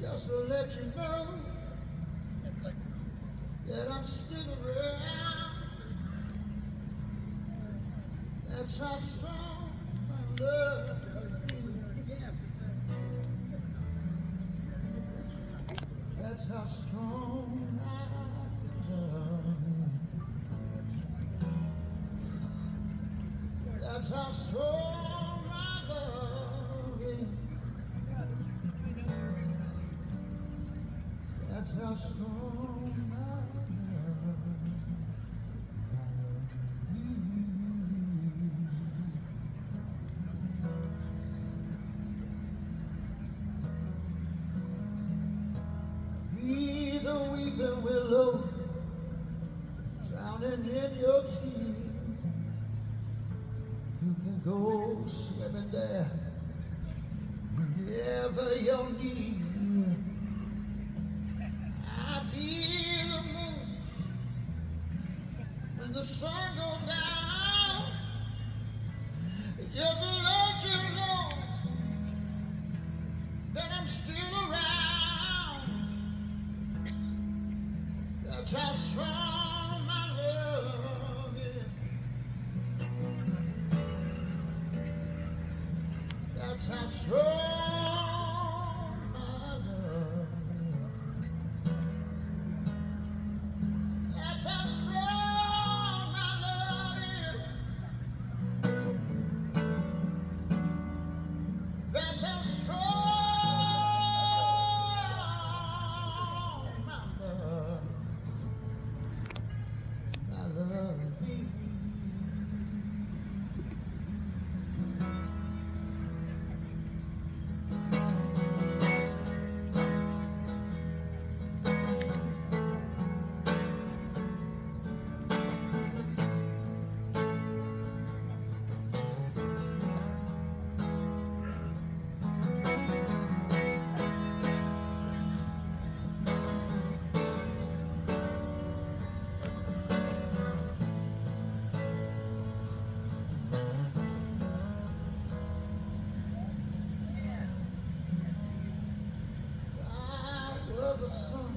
Just to let you know that I'm still around. That's how strong my love is. That's how strong my love is. That's how strong my love is. That's how strong my love is. Be the weeping willow, drowning in your tears. You can go swimming there whenever you're near. I'll be the moon when the sun goes down. Just to let you know that I'm still around. That's how strong my love is. That's how strong my love is. That's how strong my love is. That's how strong my love is. The sun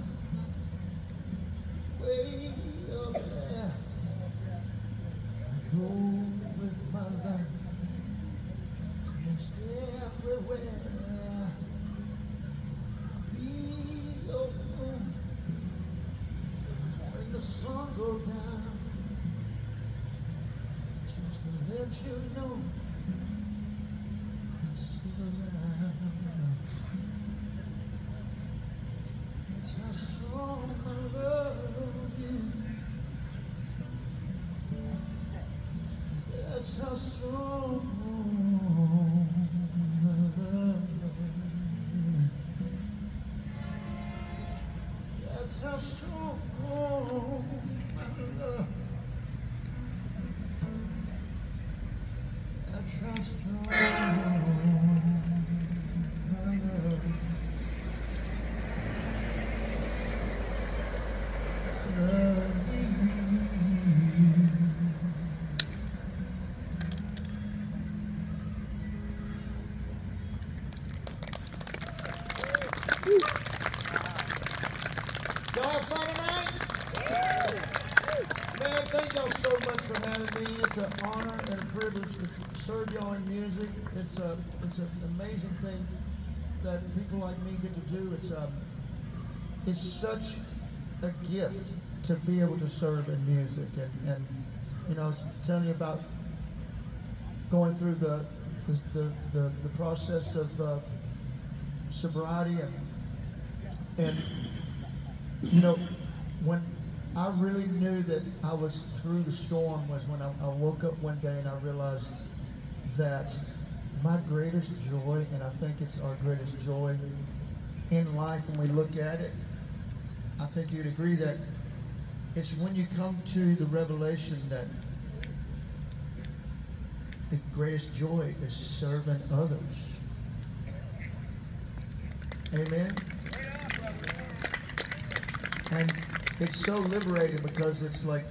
way up there. I go with my life most everywhere. Be your moon when the sun goes down. Just to let you know I'm still around. That's how strong my love is. That's how strong my love is. That's how strong my love. That's how strong my love. Y'all have fun tonight? Man, thank y'all so much for having me. It's an honor and a privilege to serve y'all in music. It's an amazing thing that people like me get to do. It's such a gift to be able to serve in music, and you know, I was telling you about going through the process of sobriety, and you know, when I really knew that I was through the storm was when I woke up one day and I realized that my greatest joy, and I think it's our greatest joy in life when we look at it, I think you'd agree that it's when you come to the revelation that the greatest joy is serving others. Amen. And it's so liberating because it's like,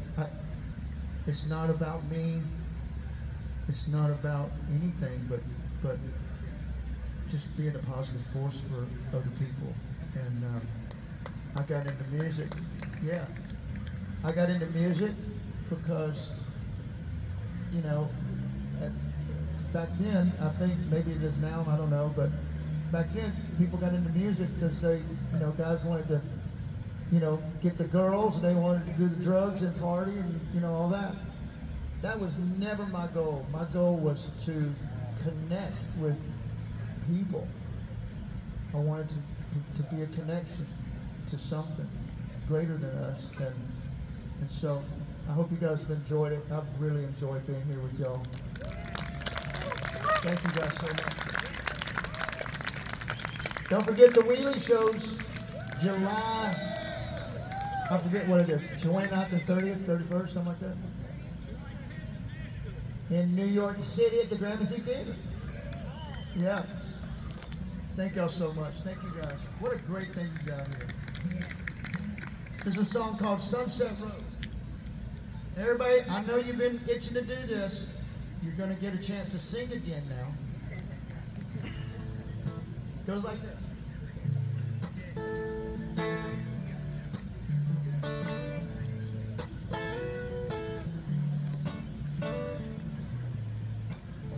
it's not about me. It's not about anything but just being a positive force for other people. And I got into music. Yeah. I got into music because, you know, back then, I think maybe it is now, I don't know, but back then people got into music because they, you know, guys wanted to, you know, get the girls, and they wanted to do the drugs and party and, you know, all that. That was never my goal. My goal was to connect with people. I wanted to be a connection to something greater than us. And so I hope you guys have enjoyed it. I've really enjoyed being here with y'all. Thank you guys so much. Don't forget the wheelie shows, July, I forget what it is, 29th and 30th, 31st, something like that. In New York City at the Grammy Theater. Yeah. Thank y'all so much. Thank you guys. What a great thing you got here. There's a song called Sunset Road. Everybody, I know you've been itching to do this. You're going to get a chance to sing again now. Goes like this.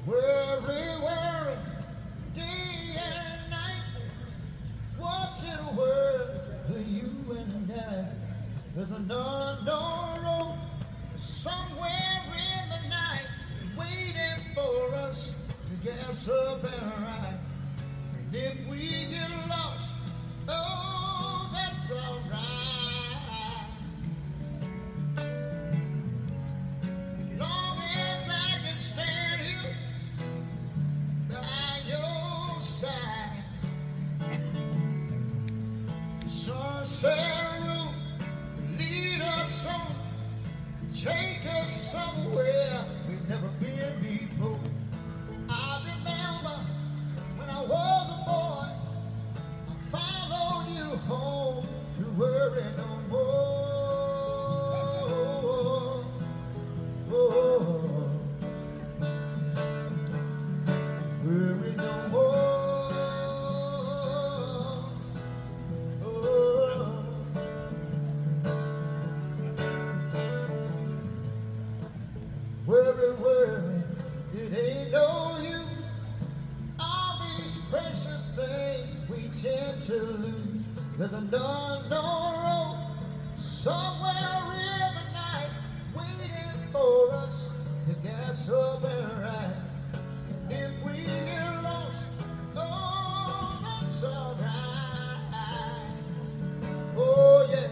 Worry, worry, day and night. What's in a world for you and I? There's an unknown road somewhere in the night, waiting for us to gas up and ride. And if we get lost, oh, that's alright. Long as I can stand here by your side. Sunset road, lead us on, take us somewhere we've never been before. I remember when I was a boy, I followed you home to worry no more. Worry no more. Worry, worry, it ain't no use. All these precious things we tend to lose. There's an unknown road somewhere in the night, waiting for us to gas up and ride. And if we get lost, oh, that's alright. Oh yeah.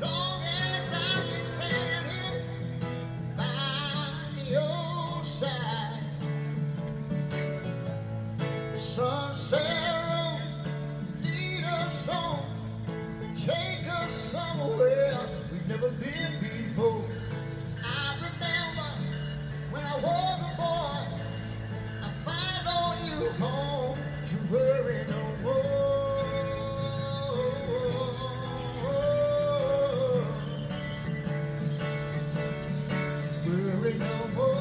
Long as I can stand here by your side. Sunset road, lead us on, take us somewhere we've never been before. I remember when I was a boy, I followed you home to worry no more. Worry no more.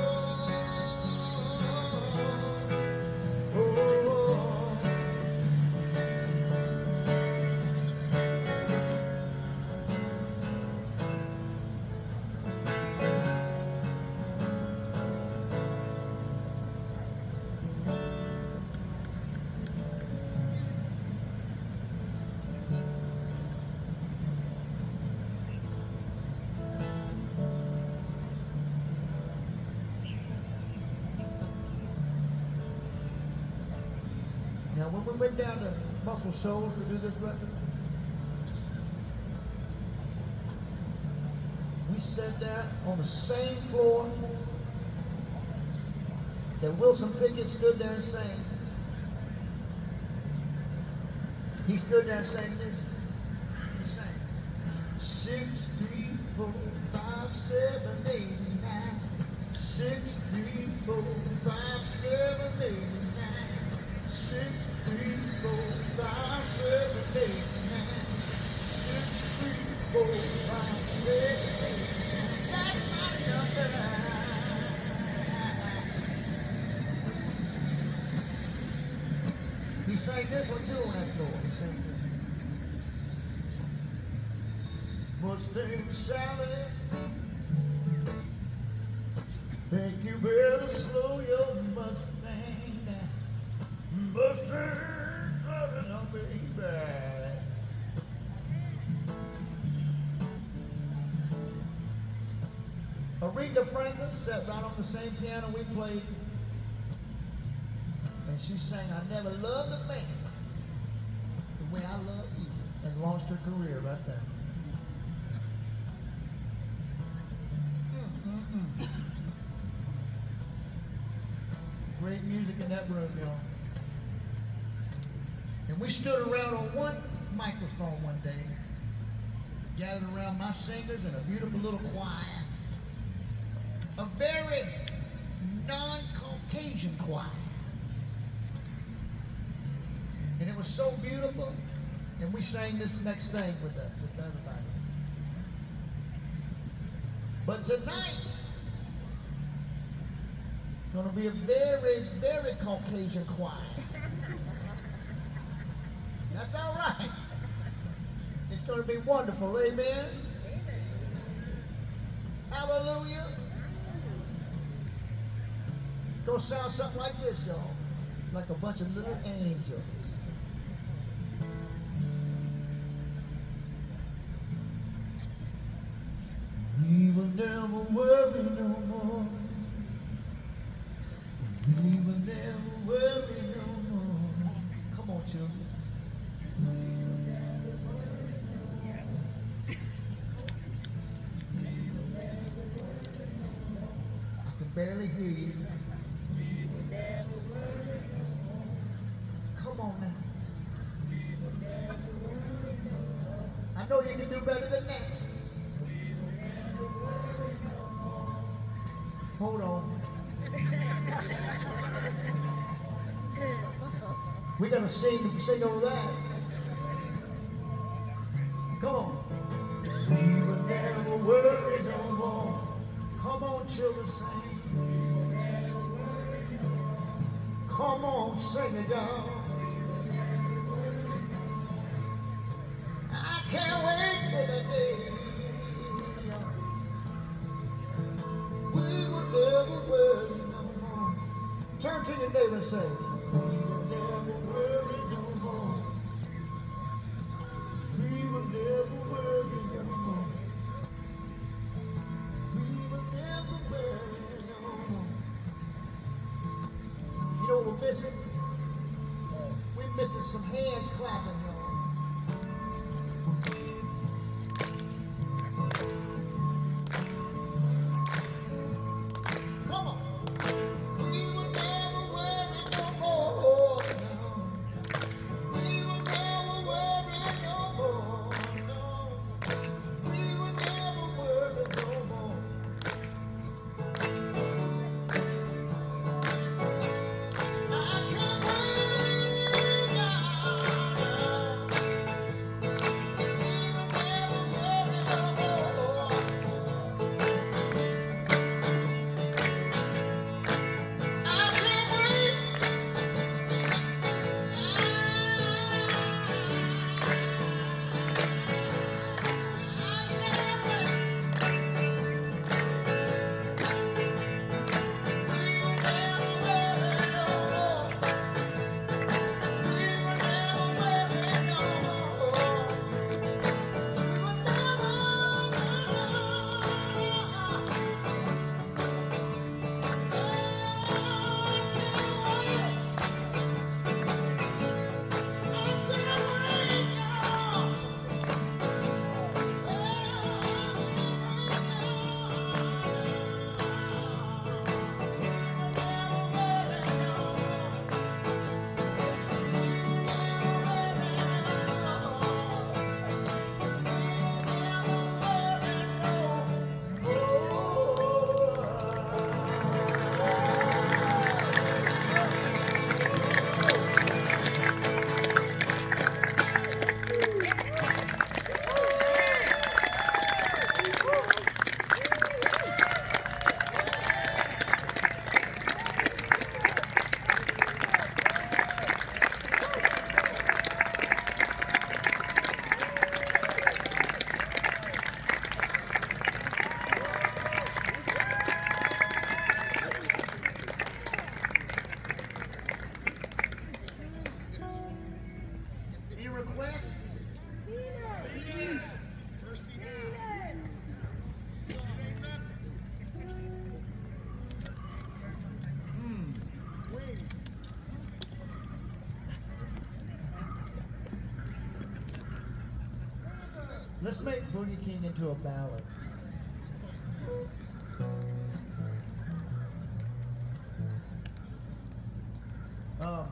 Now, when we went down to Muscle Shoals to do this record, we sat there on the same floor that Wilson Pickett stood there and sang. He stood there and sang this. He sang 6, 3, 4, 5, 7, 8, 9. 6, 3, 4, 5, 7, 8, 9. 6, 3, 4, sang this one too on that floor. We sang this. Mustang Sally, think you better slow your Mustang down. Mustang Sally, now baby. Aretha Franklin sat right on the same piano we played, and she sang, I never loved a man the way I love you, and launched her career right there. Great music in that room, y'all. And we stood around on one microphone one day, gathered around my singers and a beautiful little choir. A very non-Caucasian choir. And it was so beautiful. And we sang this next thing with everybody. But tonight, it's going to be a very, very Caucasian choir. That's all right. It's going to be wonderful. Amen. Hallelujah. It's going to sound something like this, y'all. Like a bunch of little angels. We will never worry no more. We will never worry no more. Come on, children. I can barely hear you. Come on now. I know you can do better than that. Hold on. We gotta sing over that. Come on. We will never worry no more. Come on, children, sing. Come on, sing it, y'all. I can't wait for the day. We will never worry no more. Turn to your neighbor and say, we will never worry no more. We will never worry no more. We will never worry no more. You know what we're missing? We're missing some hands clapping, y'all. Come on. We will never worry no more. No. We will never worry no more. No. We will never worry no more. I can't wait now. Let's make Boogie King into a ballad. Um,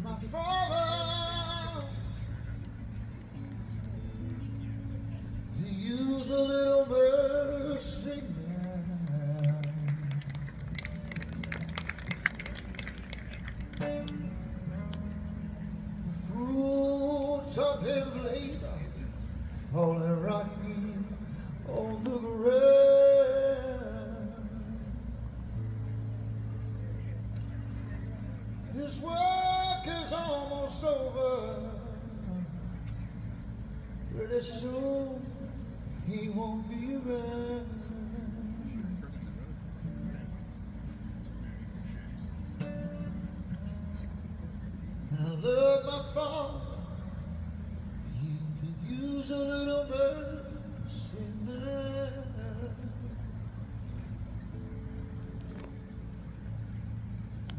my father, he used a little mercy now. The fruits of his labor falling right here on the ground. His work is almost over. Pretty soon he won't be around. And I love my father. He could use a little mercy now.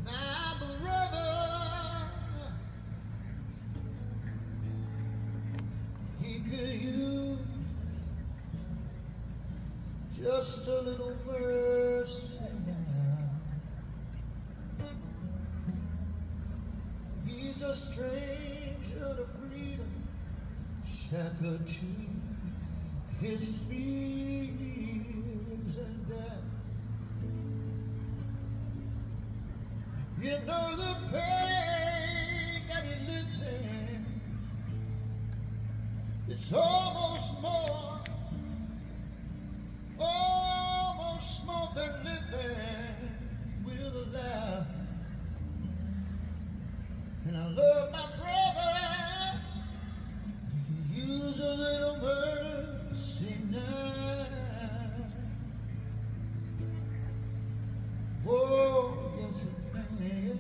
My brother, he could use just a little mercy now. He's a stranger to freedom, shackled to his fears and death. You know the pain that he lives in, it's almost more than living with a lie. And I love my brother, he can use a little mercy now. Whoa, yes it can.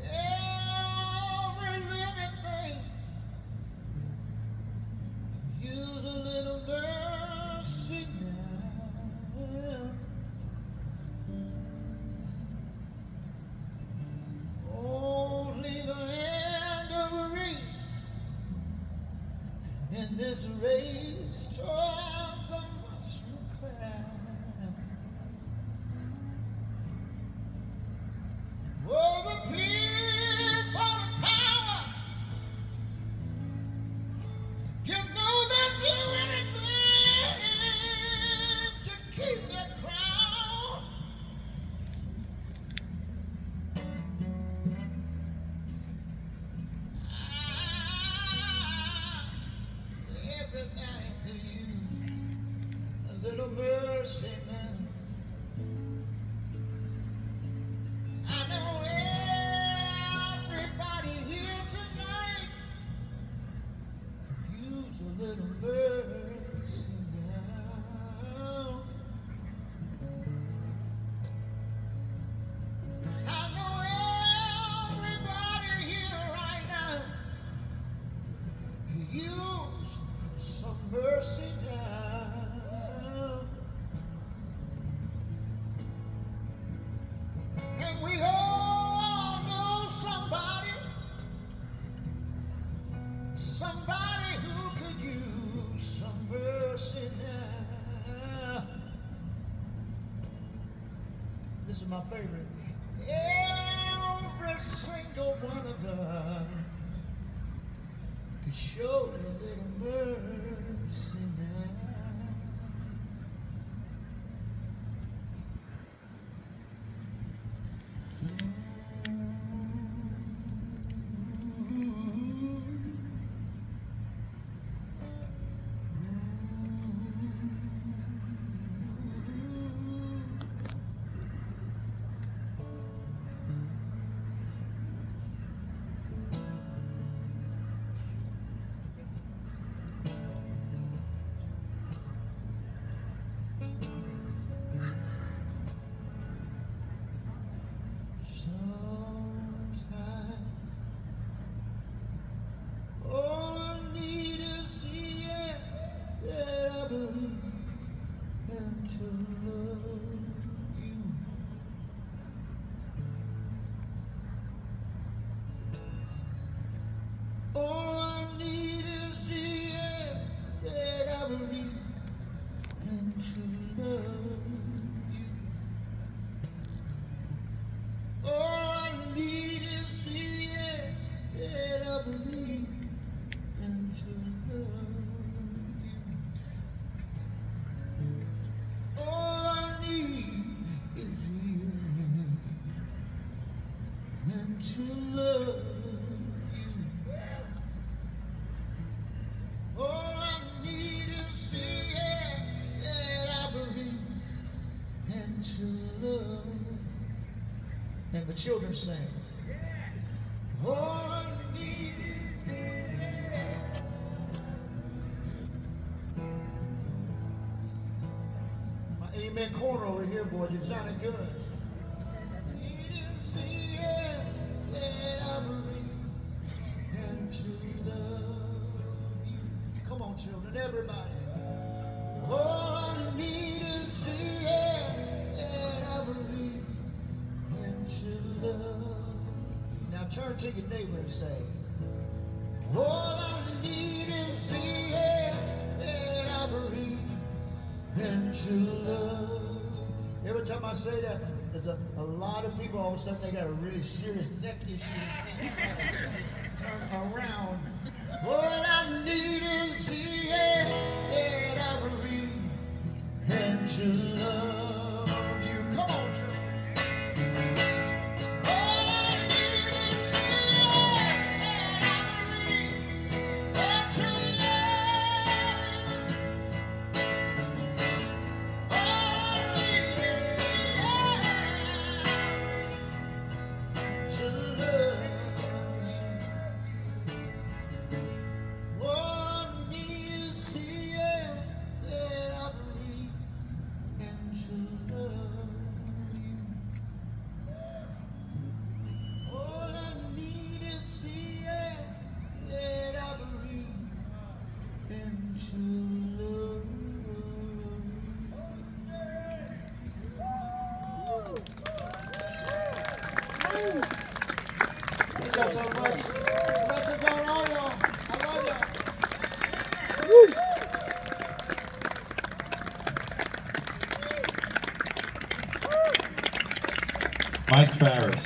Every living thing, use a little mercy now. Only the end of a race, and this race towards a must climb. Oh, the people of power, you know they'll do anything to keep their crown. Everybody could use a little mercy now. I know everybody here tonight could use a little mercy now. I know everybody here right now could use some mercy now. is my favorite. Every single one of them could show a little mercy now. And the children sing. All I need is my amen corner over here, boy. You sounded good. Need is the air that I breathe and to love you. Come on, children, everybody. All I need is the air that I breathe. To love. Now turn to your neighbor and say, all I need is the air that I breathe and to love. Every time I say that, there's a lot of people all of a sudden they got a really serious neck issue. Turn around. All I need is the air that I breathe and to love you. Come on, church. Thank you so much. Blessings on all y'all. I love y'all. Woo. Mike Farris.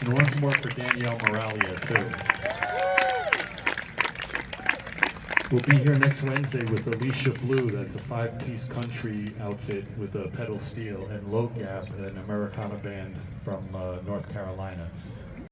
And once more for Danielle Moralia, too. We'll be here next Wednesday with Alicia Blue, that's a 5-piece country outfit with a pedal steel, and Low Gap, an Americana band from North Carolina.